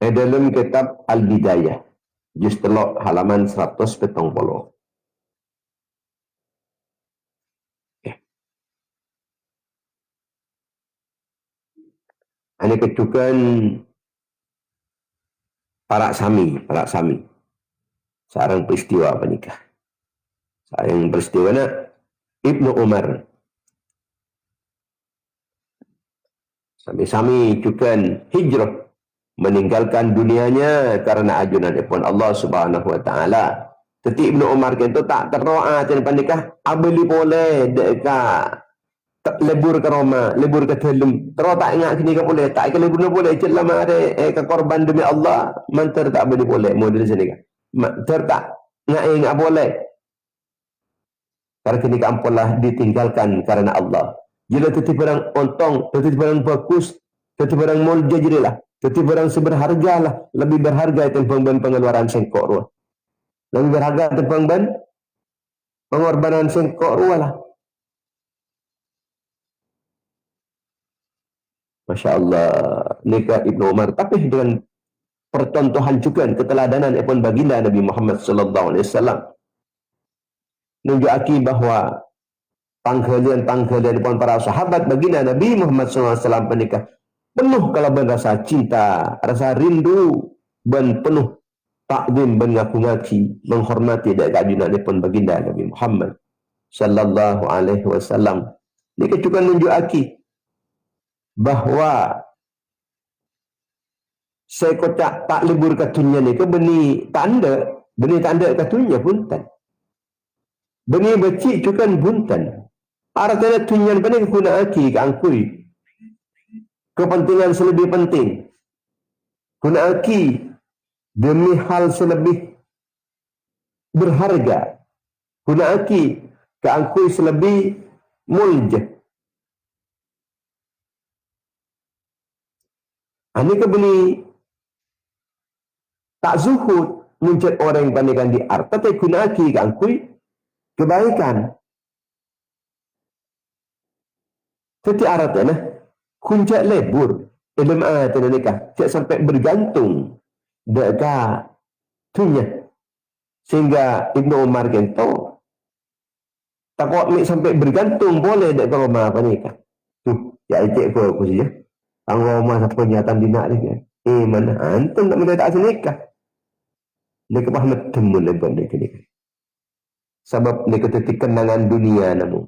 Dalam kitab Al-Bidayah, juz 3 halaman 170. Ini kecukan para sami. Seorang peristiwa penikah. Seorang peristiwa Ibnu Umar. Sami-sami cukan hijrah. Meninggalkan dunianya karena ajunan Ibn Allah Subhanahu Wa Taala. Tetapi Ibnu Umar itu tak terroa dan penikah. Abeli boleh dekat. Tak lebur ke Roma, lebur ke Telum. Terus tak ingat sini ke boleh. Tak ke lebur boleh. Jelah ada ke korban demi Allah. Mantar tak boleh. Model sini kan. Mantar tak. Ingat boleh. Karena kini keampulah ditinggalkan karena Allah. Jika tetap barang ontong, tetap barang bagus, tetap barang molja jadilah. Tetap barang seberharga lah. Lebih berharga itu pengeluaran sengkok ruah. Lebih berharga itu pengorbanan sengkok ruah lah. Masya Allah, nikah Ibnu Umar. Tapi dengan percontohan juga keteladanan pun baginda Nabi Muhammad sallallahu alaihi wasallam. Nunjukkan bahawa pangkalian pun para sahabat baginda Nabi Muhammad sallallahu alaihi wasallam menikah penuh kalau rasa cinta, rasa rindu, dan penuh takdim dan ngaku-ngaku menghormati dan keajunan pun baginda Nabi Muhammad sallallahu alaihi wasallam. Ini juga nunjukkan bahawa saya kotak tak lebur katunya ni ke benih tanda katunya punten. Benih becik cukan punten. Artinya tunyan benih guna aki keangkui. Kepentingan selebih penting. Guna aki demi hal selebih berharga. Guna aki keangkui selebih mulja. Ini kebeli tak zuhud muncul orang yang pandaikan di art. Tapi guna aki keangkui kebaikan. Tetapi artinya kuncak lebur dalam ayat nikah cak sampai bergantung dekat tunya sehingga Ibnu Umar kento takut ni sampai bergantung boleh dekat rumah apa nikah tu ya itu aku saja tanggung rumah siapa nyatan dinak ni mana antum nak mendadak nikah dia kepaham temu lebih nikah sebab dia ketika kenangan dunia namun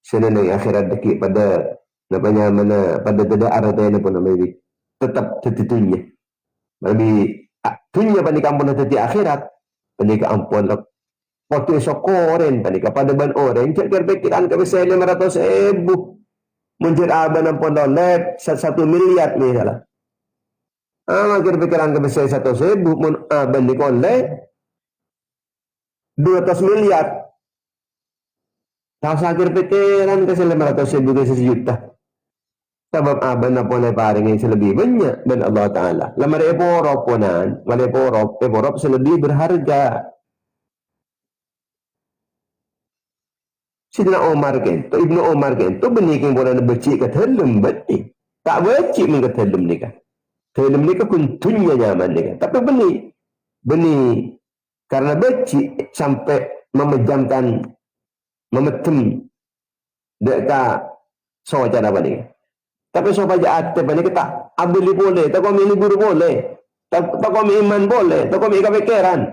senang akhirat dekik pada namanya mana pada dada arah pun namanya tetap tetitunya lebih tunya pada kampung teti akhirat pada ampun lah waktu sokoren pada pada ban orang cek terpikiran ke besar 500,000 muncul aban ampun dolar 1 miliar ni salah Makin pikiran ke besar 1.000 mun banding oleh 200 miliar. Tapos akhir pikiran kasi 500,000 kasi 1 juta. Sebab aban na po na paringin sa lebih banyak dan Allah Ta'ala. Lamar eporop po nan, eporop sa lebih berharga. Sidna Omar kento, Ibnu Omar kento, beniking po na nabaci ka thalum bati. Tak baci min ka thalum ni ka. Thalum ni ka kuntunya nyaman ni ka. Tapi beni karena baci sampai memetem deka so cara bani. Tapi so baca ate bani kita abili boleh, tak kami libur boleh, tak kami iman boleh, tak kami kepikiran.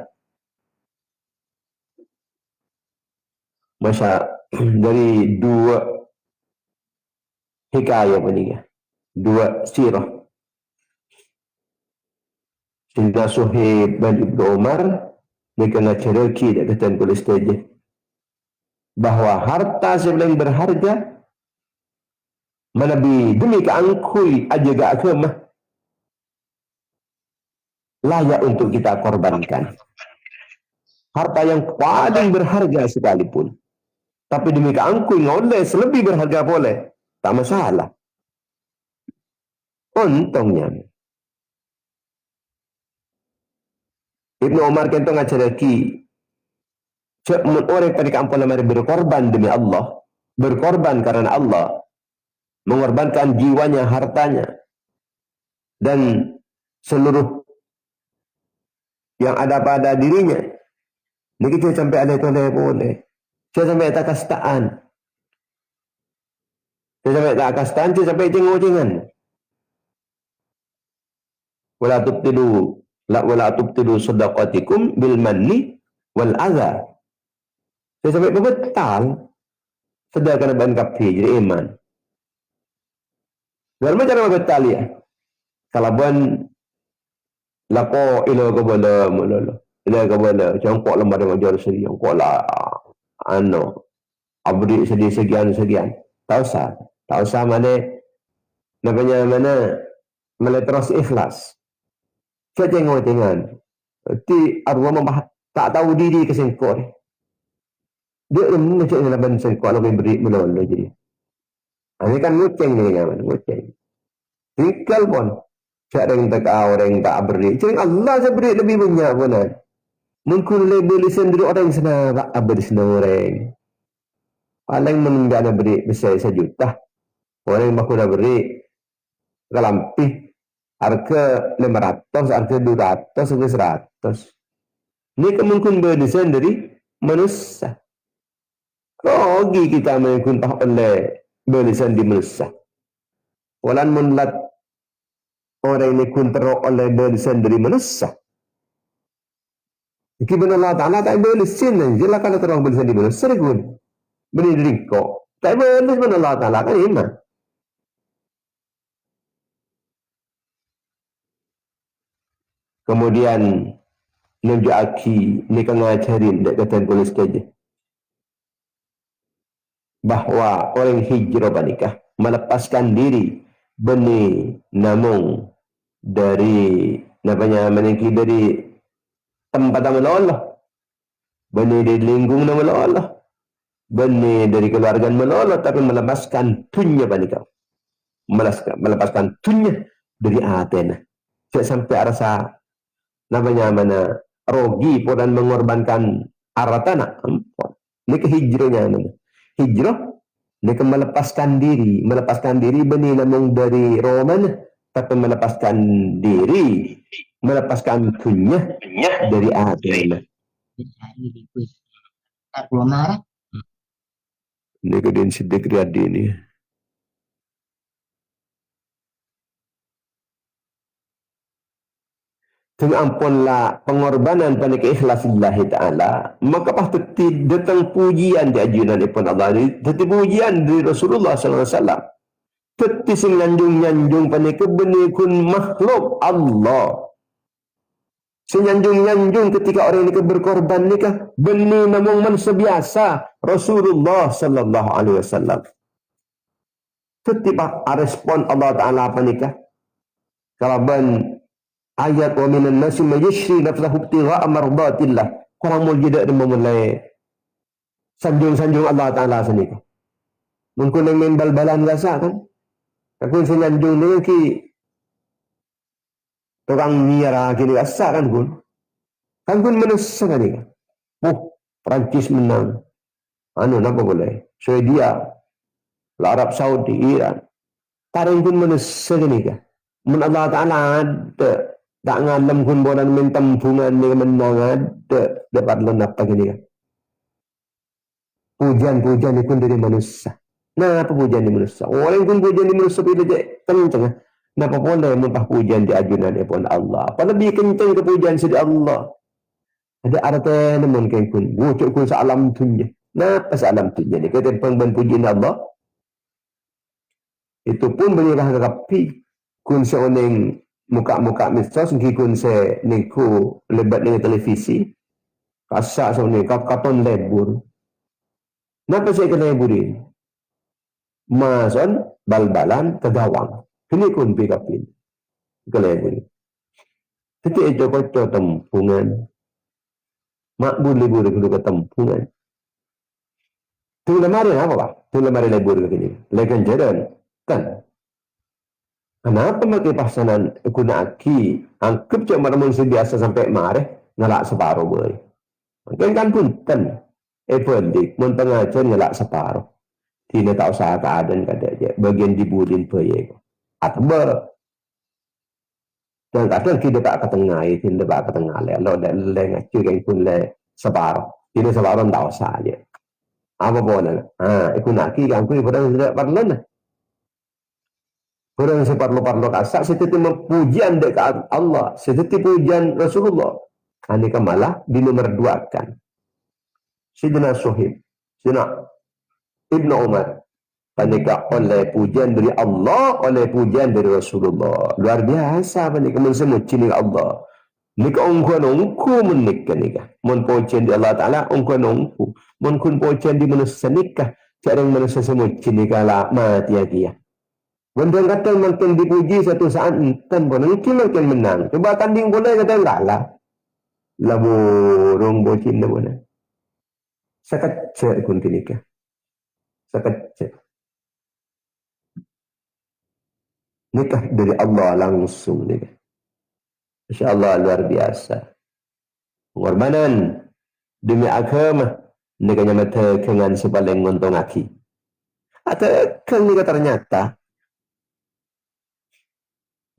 Masa dari 2 hikayah bani, 2 sirah. Sehingga Suhaib bin Ibnu Umar dia kena ceraki dia kata tulis saja bahwa harta yang berharga melebihi demi keangkui aja gak agama layak untuk kita korbankan. Harta yang paling berharga sekalipun, tapi demi keangkui ngoleh selebih berharga boleh, tak masalah. Untungnya Ibnu Umar kento ngajaraki orang tadi kampung lamar berkorban demi Allah, berkorban karena Allah, mengorbankan jiwanya, hartanya, dan seluruh yang ada pada dirinya. Ini kita sampai ada itu boleh. Saya sampai tak kastaan. Saya sampai tak kastaan, saya sampai cengok-cengan. Wala tubtilu sadaqatikum bil manni wal adha. Saya sampai berbetal sedangkan ban kafir jadi iman. Dalam cara berbetal ya. Kalau ban lako ilo ko bola mulolo. Ilo ko bola jangkok lembar majar segi jangkok lah abri sedih sekian. Tahu sah mana terus ikhlas. Saya tengok-tengok. Ti arwah membah tak tahu diri kesengkor. Dia macam mana ban sengkor lebih beri melolo jadi. Ini kan nguceng ni kan, nguceng. Tinggal pun cak orang tak orang tak beri. Jadi Allah saya beri lebih banyak pun. Mungkin lebih sendiri orang sana beri orang. Paling meninggal beri besar 1 juta. Orang yang dah beri kelampih harga 500, harga 200, harga 100. Ini kemungkinan beri sendiri manusia. Rogi kita mengikuntah oleh belisan di manusia. Walan munlat orang ini kontrol oleh belisan dari manusia. Jika benar Allah Ta'ala tak belisan, jelas kalau terang belisan di manusia, serikun. Beri diri kok. Tak benar benar Allah Ta'ala kan iman. Kemudian Nabi Aki ni kan ngajarin dek kata polis saja. Bahwa orang hijrah nikah melepaskan diri beni namung dari meninggi dari tempat Allah, beni dari lingkung nama Allah, beni dari keluarga Allah, tapi melepaskan dunia banikah, melepaskan dunia dari Athena. Sampai rasa rogi pun dan mengorbankan aratana. Ini kehijrahnya hijrah, mereka melepaskan diri benih namun dari Roman, tapi melepaskan diri, melepaskan dunia dari Athena. Ini kemudian sidik riadi ini. Dengan ampunlah pengorbanan pada keikhlasillahi ta'ala, maka pasti datang pujian di ajunan ipun Allah. Tetapi pujian dari Rasulullah SAW. Tetapi senyanjung-nyanjung pada kebenikun makhluk Allah. Senyanjung-nyanjung ketika orang ini berkorban nikah, benih namun manusia biasa Rasulullah SAW. Tetapi respon Allah Ta'ala apa nikah? Kalau ayat wa minan nasi mayashri nafsahu ibtigha'a mardatillah. Korang mau jadi ada memulai sanjung-sanjung Allah Ta'ala sendiri. Mungkin yang main bal-balan rasa kan. Aku sanjung ni ki orang niara kini rasa kan kun. Kan kun menesa kan ni. Perancis menang. Apa boleh? Swedia, Arab Saudi, Iran. Taring kun menesa kan ni kan. Men Allah Ta'ala ada tak ngalam kun bonan mentampungan ni menang ada dapat lenap pagi ni kan. Pujian-pujian ni pun dari manusia. Nah, apa pujian di manusia? Orang pun pujian di manusia bila dia kencang. Napa boleh muntah pujian di ajunan daripada Allah? Apa lebih kencang ke pujian sedi Allah? Ada arti namun kan kun. Wujud kun salam dunia. Napa salam dunia ni? Kata pengben pujian Allah. Itu pun berilah rapi. Kun seorang muka-muka misal. Sengki kun se niku lebat dengan televisi. Kasak seorang katon lebur. Napa saya kena leburin? Mason bal-balan ke gawang. Kini kun pikapin. Kelebur. Ketika itu kocok tempungan. Mak libur ke tempungan. Tunggu lemari apa pak? Tunggu lemari libur ke sini. Lekan jalan. Kan? Kenapa makai pasanan guna aki? Angkep cak manusia biasa sampai marah. Ngelak separuh boleh. Mungkin kan punten. Evendik. Mentengajar ngelak separuh. Tidak tahu usaha keadaan kada aja. Bagian diburin proyek. Atau dan kadang kita tak ketengah, kita tak ketengah le. Lo le ngacu yang pun le separuh. Tidak separuh tak usah aja. Apa boleh? Ikut nak kira aku orang tidak perlu na. Orang separlu kasak. Setiap pujian dekat Allah, setiap pujian Rasulullah. Ini malah di nomor 2 kan. Sidina Suhaib, Sidina Ibnu Umar, panika oleh pujian dari Allah, oleh pujian dari Rasulullah. Luar biasa panika semua cini Allah. Nika ongku menikah nikah. Mon pujian di Allah Taala ongku. Mon kun pujian di manusia nikah. Cara yang manusia semua cini kala mati ya. Benda kata makin dipuji satu saat kan mungkin makin menang. Coba tanding boleh kata enggak lah. Laburung bocin dah boleh. Sekecil kun nikah. Sekecil. Nikah dari Allah langsung nikah. Masya Allah luar biasa. Pengorbanan demi agama. Nikahnya mata dengan sepaling ngontong aki. Atau kan nikah ternyata.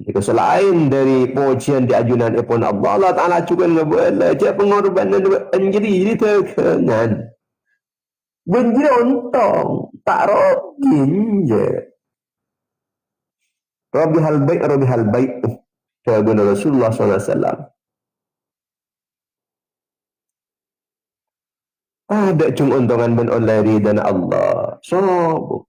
Nikah selain dari pujian di ajunan ipun Allah. Allah Ta'ala juga ngebuat. Dia pengorbanan menjadi terkenal. Benjir ontong. Tak rogin je. Rabi hal baik. Kaguna Rasulullah SAW. Ada cuma untungan ben oleh ridana Allah. Sobo.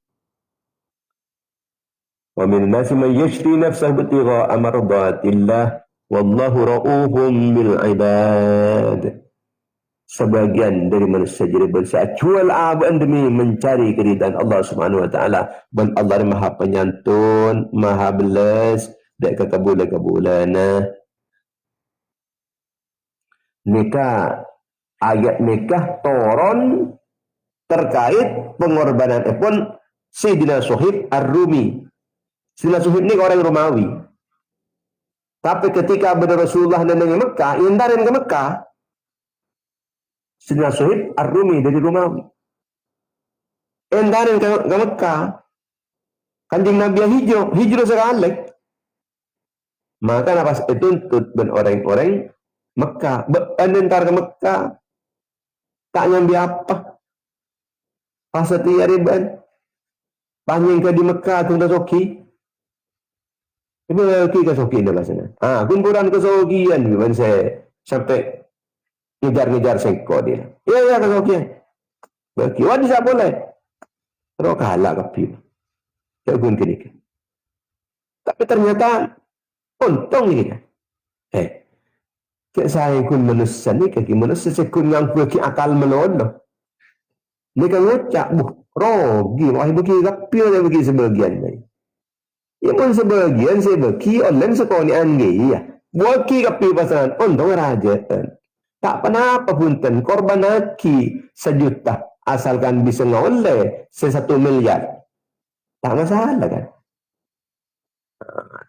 Wa min nasi man yashri nafsahu ibtigha'a mardatillah. Wallahu ra'ufun bil ibad. Sebagian dari manusia jadi berusaha jual abang demi mencari keridhaan Allah Subhanahu wa taala. Dan Allah Maha Penyantun, Maha Belas, dan kekabulan-kabulana. Nikah, ayat nikah turun terkait pengorbanan pun Sayyidina Suhaib Ar-Rumi. Sayyidina Suhaib ni orang Romawi. Tapi ketika benar Rasulullah neneng Mekah, indarin ke Mekah. Sayyidina Suhaib Ar-Rumi dari Romawi. Endarin ke Mekah. Kanjeng Nabi hijrah sekali. Maka nafas tuntut dan orang-orang Mekah. Entar ke Mekah. Tak nyambi apa. Pasati riban. Panjang ke di Mekah tunda soki. Ibu lagi ke soki dah sana. Kumpulan ke sokian. Gimana saya sampai ngejar-ngejar sengko dia. Ya ke sokian. Bagi wadi tak boleh. Terus kalah ke Jagun kini. Tapi ternyata untung ni kan. Kek saya kun manusia ni kaki manusia sekun yang kuki akal menolong. Ni kan ngucap rogi wahai bagi kapil dia bagi sebagian ni. Ya pun sebagian saya bagi online sekolah ni angge ya. Buaki kapi pasangan, untung raja. Tak apa punten, korban aki 1 juta. Asalkan bisa ngoleh 1 miliar. Tak masalah kan.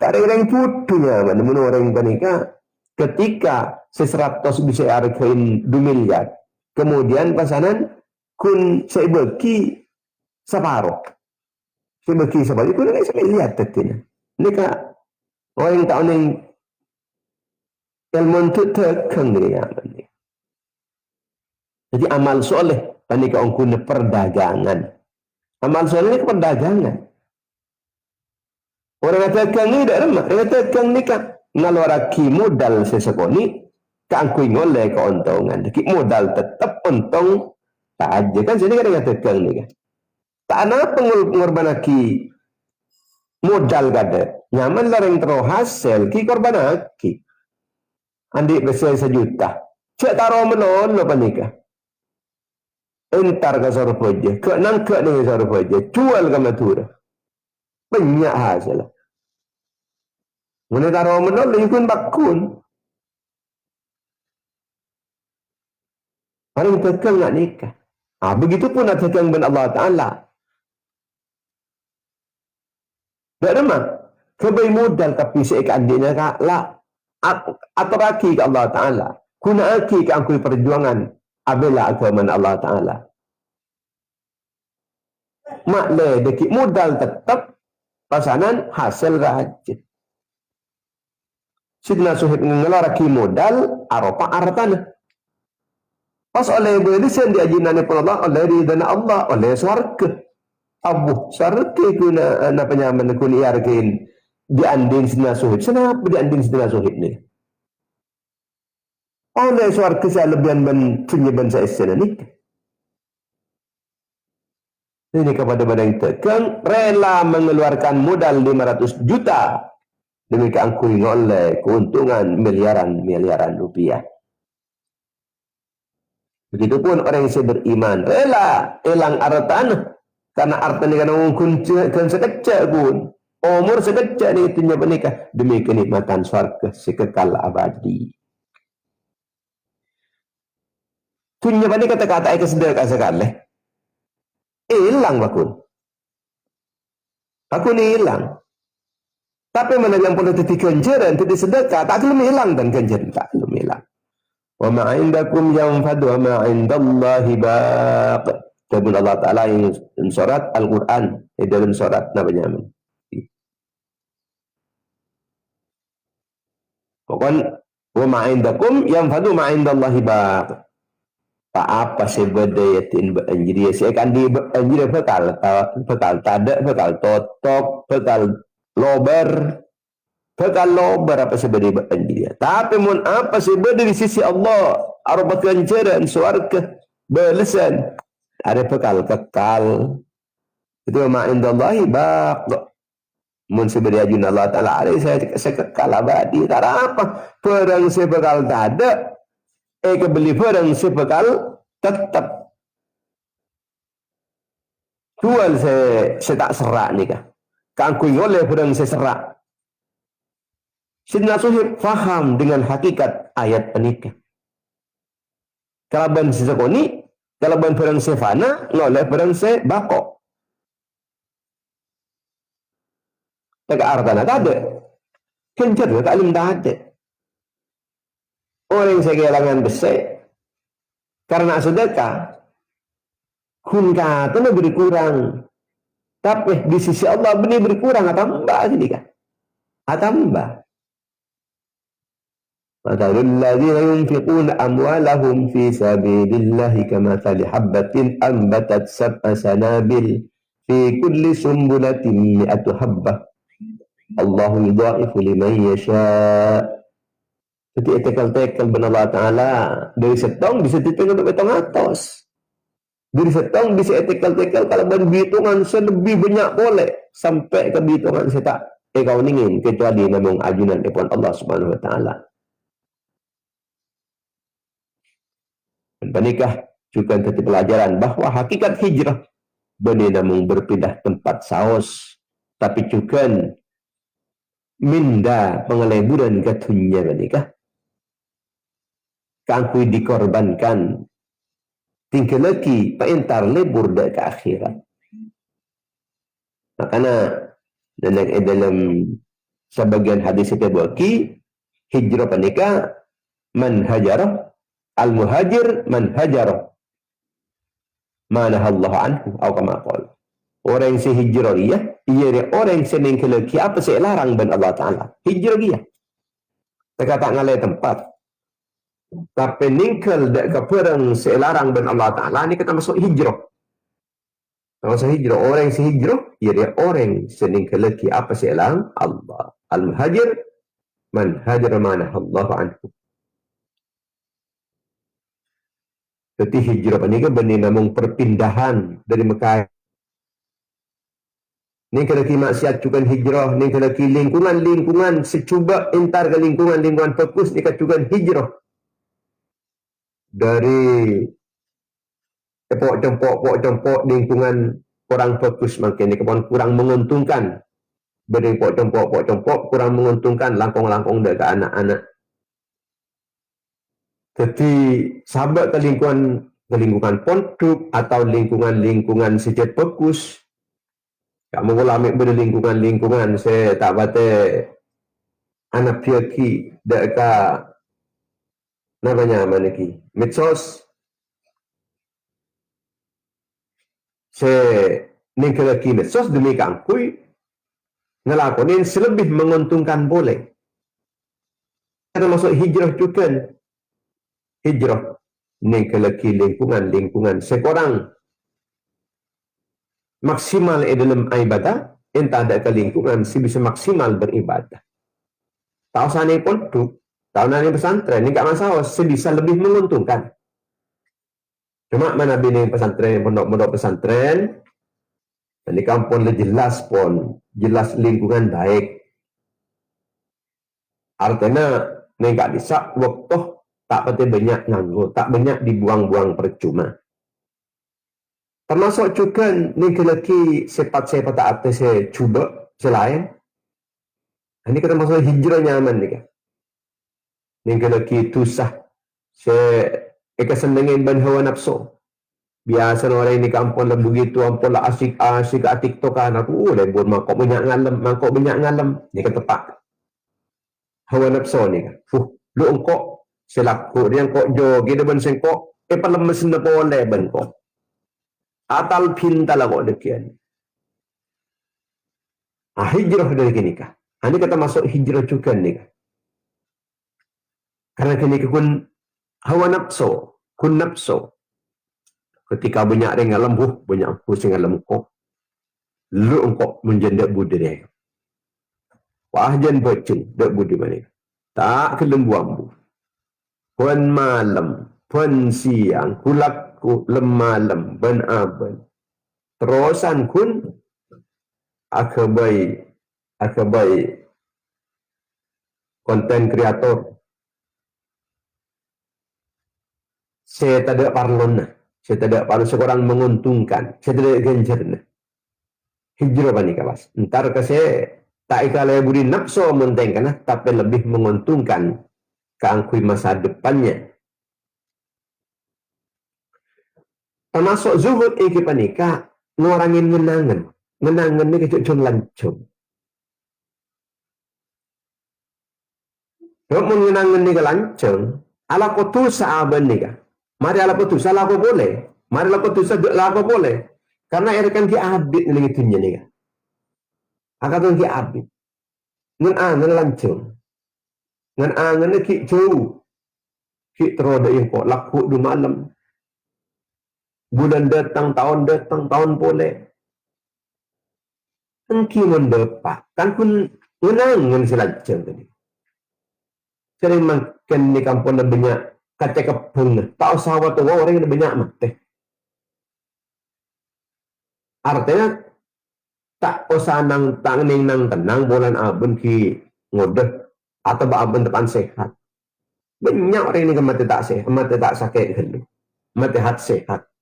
Tak ada orang putunya. Namun orang panika ketika 100 bisa hargain 2 miliar. Kemudian pasangan kun saya bagi separuh. Saya bagi separuh. Kun saya lihat tetina. Ini kak orang tahu yang ilmu itu tekeng dia. Jadi amal soleh panika ongkuna perdagangan. Amal soleh ini perdagangan. Orang tekeng ini tidak remah. Orang tekeng ini kan ngaloraki modal sesekoni keangkui ngoleh keuntungan. Jadi modal tetap untung tak aja kan sini kan orang tekeng ini kan. Tak ada pengorbanaki modal kada. Nyaman larang terus hasil ki korbanaki. Andi besar 1 juta. Cek taruh menolong panika. Entar ke Sarupoja, ke nangka dengan Sarupoja, jual ke Matura. Banyak hasil. Mana taruh menol, ikun bakun. Orang tekang nak nikah. Begitupun nak tekang ben Allah Ta'ala. Tak ada mah. Kebai modal tapi seikan dia nak lah. Atau lagi ke Allah Ta'ala. Kuna aki ke angkui perjuangan. Abela agama Allah Ta'ala. Makle deki modal tetap pasanan hasil rajin. Sidna suhib ngelaraki modal aropa artana. Pas oleh belisan diajinani pun Allah oleh ridana Allah oleh swarga. Abu swarga kuna apa nyaman kuni arkin dianding sidna suhib. Kenapa dianding sidna suhib ni? Oleh swarga saya lebihan penyeban saya sana ni. Ini kepada badan tegang rela mengeluarkan modal 500 juta demi keangkui oleh keuntungan miliaran rupiah. Begitupun orang yang beriman rela elang hartana karena hartanya kan mungkin sekecil pun umur sekecil ni itunya menikah demi kenikmatan surga sekekal abadi. Punya bani kata-kata itu sedekah sekali. Hilang bakun. Bakun hilang. Tapi mana yang pun tadi kenjaran, tadi sedekah, tak belum hilang dan kenjaran tak belum hilang. Wa ma indakum yanfadu wa ma indallahi baq. Kata Allah Ta'ala yang surat Al-Quran. Dalam surat Nabi Yamin. Pokoknya wa ma indakum yanfadu ma indallahi baq. Tak apa sebedayatin beranjiri saya kan di beranjiri bekal tadak bekal totok bekal lober apa sebeda beranjiri tapi mun apa sebeda di sisi Allah arba ganjaran surga balasan ada bekal kekal itu ma indallahi baq mun sebeda ajun Allah Ta'ala ada saya kekal abadi tak apa perang sebekal tadak kebeli barang sebekal tetap jual saya tak serak ni kah kangkui oleh barang saya serak. Sidna Suhib faham dengan hakikat ayat penikah. Kalaban sesekoni kalaban barang saya fana oleh barang saya bakok tak artana tak ada kencer tak alim tak ada. Orang yang saya kehilangan besar karena sedekah kun kata beri kurang tapi di sisi Allah benih beri kurang tambah sini kan tambah matalul ladzina yunfiquna amwalahum fi sabilillahi kamathali habbatin anbatat sab'a sanabil fi kulli sumbulatin mi'atu habbah Allahu yudha'ifu liman yasha'. Jadi etekal-tekal benar Allah Ta'ala. Dari setong bisa ditengah untuk betong atas. Dari setong bisa etekal-tekal kalau berhitungan selebih banyak boleh. Sampai ke hitungan saya tak kau ingin. Kecuali namun ajunan daripada Allah Subhanahu Wa Ta'ala. Dan penikah juga ketika pelajaran bahawa hakikat hijrah. Benar namun berpindah tempat saus. Tapi juga minda pengeleburan katunya menikah kangkui dikorbankan tinggal lagi paintar lebur dak ke akhirat. Makanya dalam sebagian hadis itu bagi hijrah panika man hajarah al muhajir man hajarah mana Allah anhu atau kama qala. Orang yang hijrah dia dia orang yang ningkelaki apa sih larang ben Allah Taala. Hijrah dia. Terkata ngalai tempat. Tapi ningkel dak keperang selarang ben Allah Taala ni kita masuk hijrah. Masuk hijrah orang yang hijrah dia orang yang ningkelaki apa sih larang Allah. Al muhajir man hajar mana Allah anhu. Jadi hijrah ini kan benar namung perpindahan dari Mekah. Ni kalau kita maksiat juga hijrah, ni kalau kita lingkungan secuba entar ke lingkungan fokus ni kan juga hijrah. Dari pokok-pokok lingkungan kurang fokus makin ni kurang menguntungkan. Beri pokok-pokok kurang menguntungkan langkong-langkong dekat anak-anak. Jadi sahabat ke lingkungan pondok atau lingkungan sejat fokus. Kamu kalau ambil lingkungan saya tak bate anak piaki dekat namanya mana ki medsos saya ningkelaki medsos demi kangkui ngelakonin selebih menguntungkan boleh. Ada masuk hijrah juga hijrah ningkelaki lingkungan seorang maksimal dalam ibadah, entah ada ke lingkungan si bisa maksimal beribadah. Tahu sana pun tu, tahu nani pesantren, ini tak masalah, si bisa lebih menguntungkan. Cuma mana bini pesantren, pondok pesantren, dan di kampung jelas lingkungan baik. Artinya, ini tak bisa waktu tak pati banyak nganggur, tak banyak dibuang-buang percuma. Termasuk juga ni lagi sepat atas saya cuba selain ini kita masuk hijrah nyaman ni kan. Ni lagi tusah saya senengin ban hawa nafsu. Biasa orang ini kampung lah begitu ampun lah asik TikTokan aku lebur mangkok banyak ngalem ni kata pak hawa nafsu ni kan. Lu engkau selaku dia engkau jo gede ban sengkok palemes na boleh ban kok. Atal pinta lah kok demikian. Hijrah dari kini kah? Ini kata masuk hijrah juga nih kah? Karena kini kun hawa nafsu, kun nafsu. Ketika banyak orang ngalam, banyak pusing ngalam kok. Lu engkau menjadi budaya. Wah jan bocin, dak budi mana? Tak kelembuambu. Puan malam, puan siang, kulak lemalam, ben aben. Terusan kun akabai konten kreator. Saya tak ada parlon, saya tak ada parlon seorang menguntungkan, saya tidak genjer. Hijrah bani kawas. Ntar ke saya tak ikalai budi nafsu mentengkan, tapi lebih menguntungkan keangkui masa depannya. Termasuk zuhud iki panika ngorangin ngenangan ni kecuk lancung. Kalau mengenangan ni kelancung, ala putus saaban ni ka. Mari ala putus, ala ko boleh. Mari ala putus, ala ko boleh. Karena erkan ki abid ni ngitunya ni ka. Akatun ki abid. Ngan lancung. Ngan ki jauh. Ki teroda yang kok laku du malam. Bulan datang, tahun boleh. Engki mendepak. Kan pun ngenangan si lancung tadi. Sering makan di kampung ada banyak kacang kepung. Tak usah waktu orang ada banyak mati. Artinya tak usah nang tenang bulan abun ki ngodah atau abun depan sehat. Banyak orang ini mati tak sehat, mati tak sakit dulu. Mati hat sehat.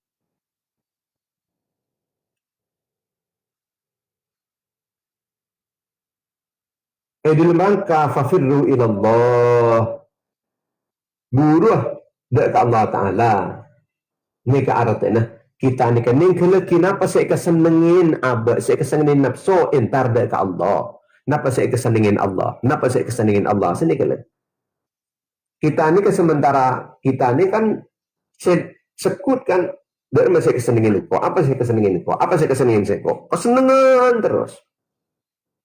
dalam rangka fafirru ilallah. Buruh dekat Allah Ta'ala. Ni ke artinya. Kita ni kan ning kena kenapa saya kesenengin saya kesenengin nafsu entar dekat Allah. Napa saya kesenengin Allah? Napa saya kesenengin Allah? Sini kena. Kita ni kan sementara kita ni kan sekut kan dari masa kesenengin kok. Apa saya kesenengin kok? Apa saya kesenengin saya kok? Kesenengan terus.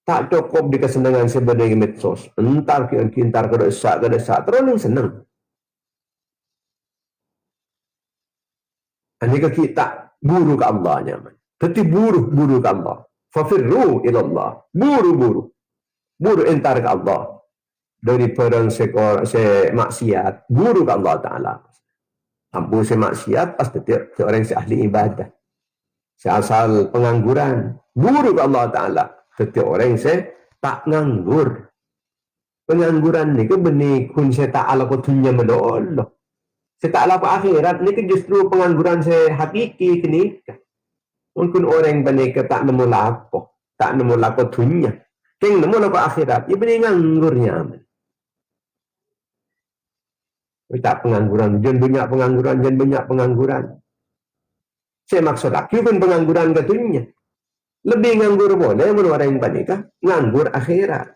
Tak cukup di kesenangan sebagai medsos. Entar kintar ke desa terus yang senang. Ini ke kita buru ke Allah nyaman. Tapi buru ke Allah. Fafirru ilallah. Buru entar ke Allah. Dari perang maksiat. Buru ke Allah Ta'ala. Ampun maksiat pasti orang ahli ibadah. Asal pengangguran. Buru ke Allah Ta'ala. Setiap orang tak nganggur. Pengangguran ni ke benih kun saya tak ala ko dunia menoloh. Saya tak ala ko akhirat ni ke justru pengangguran saya hakiki kini. Mungkin orang benih ke tak nemu lapo. Tak nemu lapo dunia. Keng nemu lapo akhirat. Ia benih nganggurnya. Tak pengangguran. Jangan banyak pengangguran. Saya maksud lagi pun pengangguran ke dunia. Lebih nganggur boleh menurut orang yang panikah nganggur akhirat.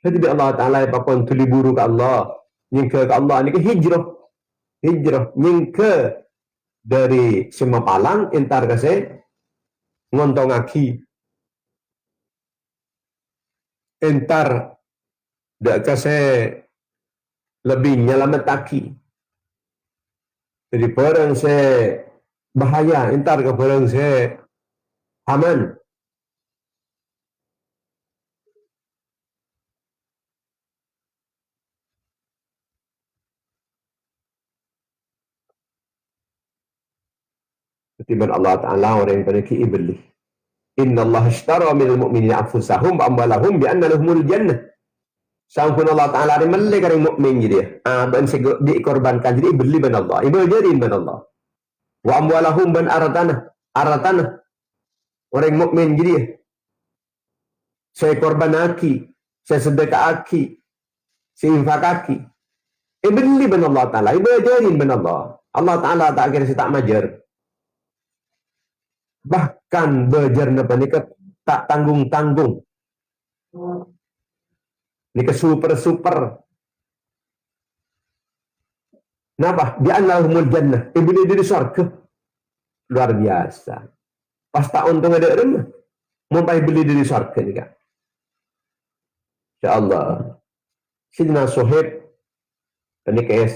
Jadi Allah Ta'ala apapun tuli buru ke Allah. Nyingke ke Allah ni ke hijrah. Nyingke dari semua palang entar ke saya ngontong aki. Entar dak ke saya lebih nyelamat aki. Jadi barang saya bahaya entar ke barang saya aman. Ketiban Allah Ta'ala orang yang pergi iblis. Inna Allah ishtara minal mu'minina anfusahum wa amwalahum bi anna lahumul jannah. Sampun Allah Ta'ala ada melek orang mukmin jadi. Dan dikorbankan jadi beli ban Allah. Ibu jadi ban Allah. Wa amwalahum ban aratana. Orang mukmin jadi. Saya korban aki, saya sedekah aki, saya infak aki. Beli ban Allah Ta'ala. Ibu jadi ban Allah. Allah Ta'ala tak kira saya tak majar. Bahkan belajar napa ni tak tanggung-tanggung. Ni ke super. Napa? Di annahumul jannah. Beli di surga. Luar biasa. Pas tak untung ada rumah. Mau beli di surga ni kan. InsyaAllah. Sidna Suhaib. Ini kayak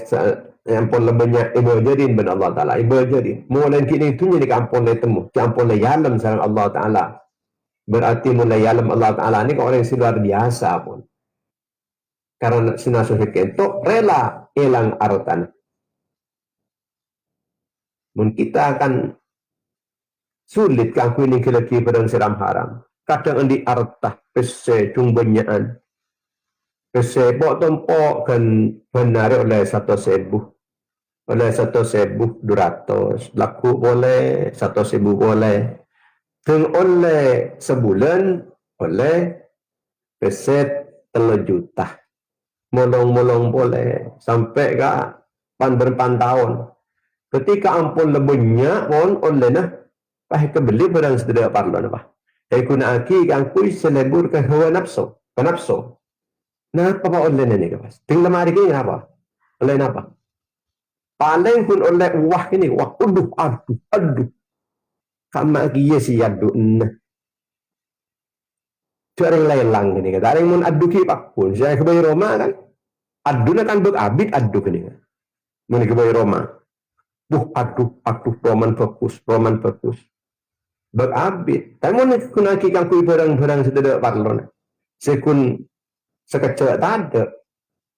ampun lebihnya ibu jadin ben Allah Ta'ala. Ibu jadin. Mulai kini itu jadi ampun le temu. Ampun le yalam sarang Allah Ta'ala. Berarti mulai yalam Allah Ta'ala ni orang yang luar biasa pun. Karena Sidna Suhaib itu rela hilang artan. Mungkin kita akan sulit kan kuning kelaki pedang seram haram. Kadang di artah pese cungbenyaan. Pese bok tompok kan benar oleh 1.000. Oleh 1.200. Laku boleh, 1.000 boleh. Teng oleh sebulan oleh pese 3 juta. Molong-molong boleh. Sampai ke berpan tahun. Ketika ampun lebihnya pun oleh nah. Pahit kebeli barang sedera parlo na ba? Kaya kuna aki kang kuy selebur ka hawa nafso. Kanapso. Napa ba oleh na ni kapas? Tingnan mari kayo napa? Oleh napa? Paling pun oleh wah ini. Wah, aduh. Kama aki yesi yadu na. Cuaring lelang ini kata. Aring mun aduh kipak pun. Saya kebay Roma kan. Aduh na kan abid aduh ini kan. Mun kebay Roma. Aduh. Roman fokus. Berabid. Tapi mau nak kikang kui barang-barang sedada parlon. Sekun sekecil tak ada.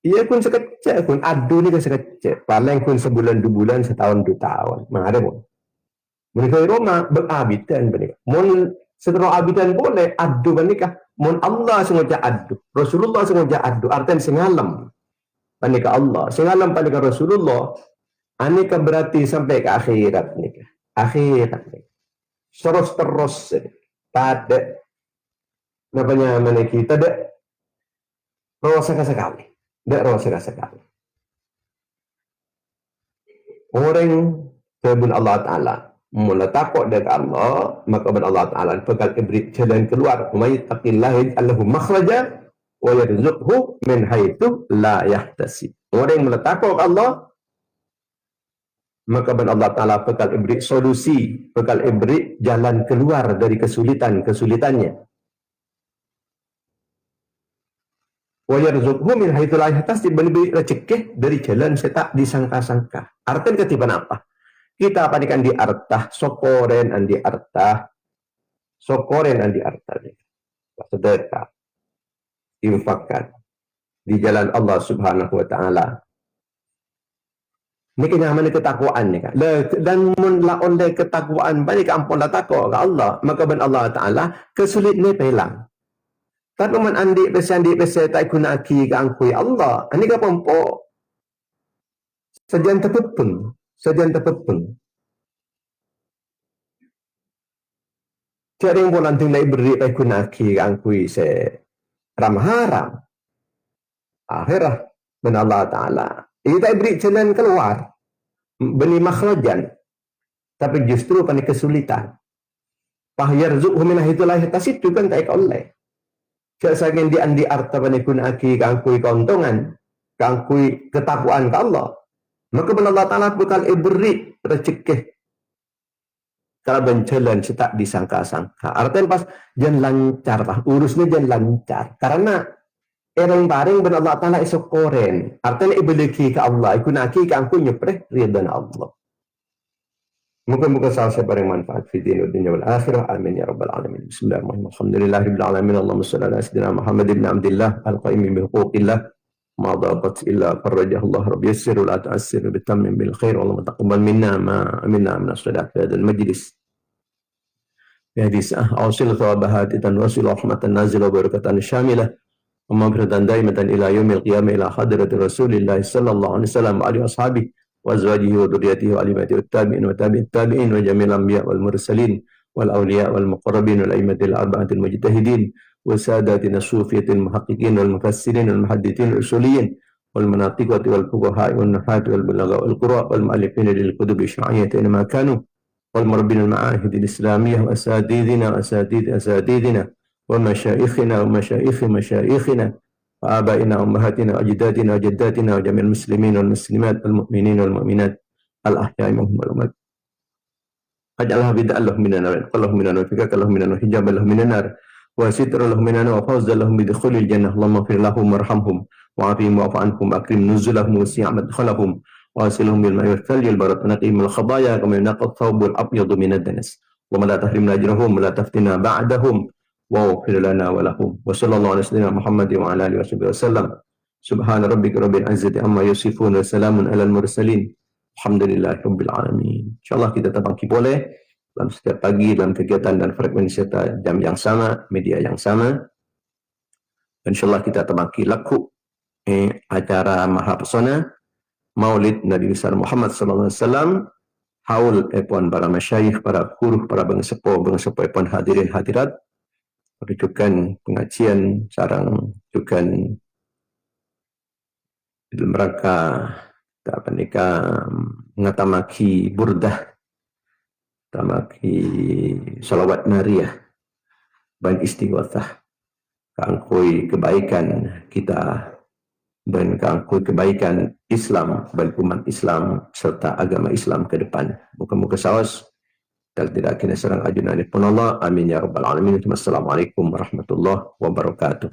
Ia pun sekecil pun. Aduh ni kan sekecil. Paling pun sebulan 2 bulan, setahun 2 tahun. Mana ada pun. Mereka Roma berabidan benika. Mon setelah abidan boleh aduh benika. Mon Allah sengaja aduh. Rasulullah sengaja aduh. Artinya sengalam. Benika Allah. Sengalam benika Rasulullah. Anika berarti sampai ke akhirat nika. Akhirat nika. Terus tak ada Napanya mana kita dek rasakan sekali. Dek rasakan sekali. Orang kebun Allah Ta'ala mula takut dekat Allah, maka ben Allah Ta'ala bakal beri jalan keluar. May taqillah yaj'alhu makhraja wa yarzuqhu min haitsu la yahtasib. Orang yang mula takut Allah, maka ben Allah Ta'ala bakal beri solusi, bakal beri jalan keluar dari kesulitannya. Wa yarzuqhu min haitsu la yahtasib, beri rezeki dari jalan saya tak disangka-sangka. Artinya ketiban apa? Kita panikan di artah, sokoren andi artah, sedekah, infakkan di jalan Allah Subhanahu Wa Taala. Ini kenyaman ketakwaan ni kan. Dan mun la oleh ketakwaan balik ampun la takwa ke Allah, maka ben Allah Taala kesulit ni pelang. Tapi man andi besi tak guna aki ke angkui Allah, ani ka pompo sajan terpepeng. Tiada yang boleh nanti naik beri pai kunaki angkui se ramharam. Akhirah ben Allah Ta'ala. Kita beri jalan keluar. Beni makhrajan. Tapi justru pada kesulitan. Pahyarzuqhu min haitsu la yahtasib itu kan tak oleh. Sesagen di andi arta pada kunaki angkui keuntungan, angkui ketakwaan ke Allah. Maka ben Allah Ta'ala bakal beri rezeki. Kalau berjalan tak disangka-sangka. Artinya pas jangan lancar lah. Urusnya jangan lancar. Karena orang paring ben Allah Ta'ala esok koren. Artinya ibaliki ke Allah. Ikunaki ke angku nyepreh ridhan Allah. Mungkin salah saya bareng manfaat fi din dunia wal akhirah. Amin ya rabbal alamin. Bismillahirrahmanirrahim. Alhamdulillahirabbil alamin. Allahumma shalli ala sayyidina Muhammad ibn Abdullah al-qaim bi huquqillah. ما ضابط إلا فرجه الله رب يسر ولا تعسر بالتمم بالخير والله تقبل منا ما من الصلاة في هذا المجلس بهذه الساعة أوصل ثوابها تنوصل رحمة نازلة وبركة شاملة ومغفرة دائمة إلى يوم القيامة إلى حضرة رسول الله صلى الله عليه وسلم وعلى أصحابه وأزواجه وذريته وعلماته والتابعين وتابع التابعين وجميع الأنبياء والمرسلين والأولياء والمقربين والأئمة الأربعة المجتهدين وساداتنا الصوفية المحققين والمفسرين والمحدثين الأصوليين والمناطقة والفقهاء والنحاة والبلغاء والقراء والمؤلفين للكتب الشرعية أينما كانوا والمربين المعاهد الإسلامية وأساتذتنا ومشايخنا ومشايخ مشايخنا وآبائنا وأمهاتنا وأجدادنا وجداتنا وجميع المسلمين والمسلمات المؤمنين والمؤمنات الأحياء منهم والأموات اجعلها بدءا لهم من النار وانقلهم من النار وفكاك لهم من النار وحجابا لهم من النار وستر لهم من النار وفوزا لهم بدخول الجنة اللهم اغفر لهم وارحمهم وعافهم واعف عنهم واكرم نزلهم وسع مدخلهم واغسلهم بالماء والثلج والبرد ونقهم من الخطايا كما ينقى الثوب الابيض من الدنس اللهم لا تحرمنا اجرهم ولا تفتنا بعدهم واغفر لنا ولهم وصلى الله على سيدنا محمد وعلى اله وصحبه وسلم سبحان ربك رب العزة عما يصفون وسلام على المرسلين alhamdulillah rabbil alamin. Insyaallah kita terbangkit boleh dalam setiap pagi dalam kegiatan dan frekuensi jam yang sama, media yang sama. Insyaallah kita terbangkit laku acara Mahapesona Maulid Nabi besar Muhammad sallallahu alaihi wasallam. Haul puan para masyayikh, para guru, para bangsepo puan hadirin hadirat. Rujukan pengajian sarang rujukan dalam rangka apa nikah ngatamaki burdah, tamaki salawat nariyah ban istighosah kangkui kebaikan kita dan kangkui kebaikan Islam dan umat Islam serta agama Islam ke depan. Muka-muka sawas dan tidak kena serang ajunan pun Allah. Amin ya rabbal alamin. Wassalamualaikum warahmatullahi wabarakatuh.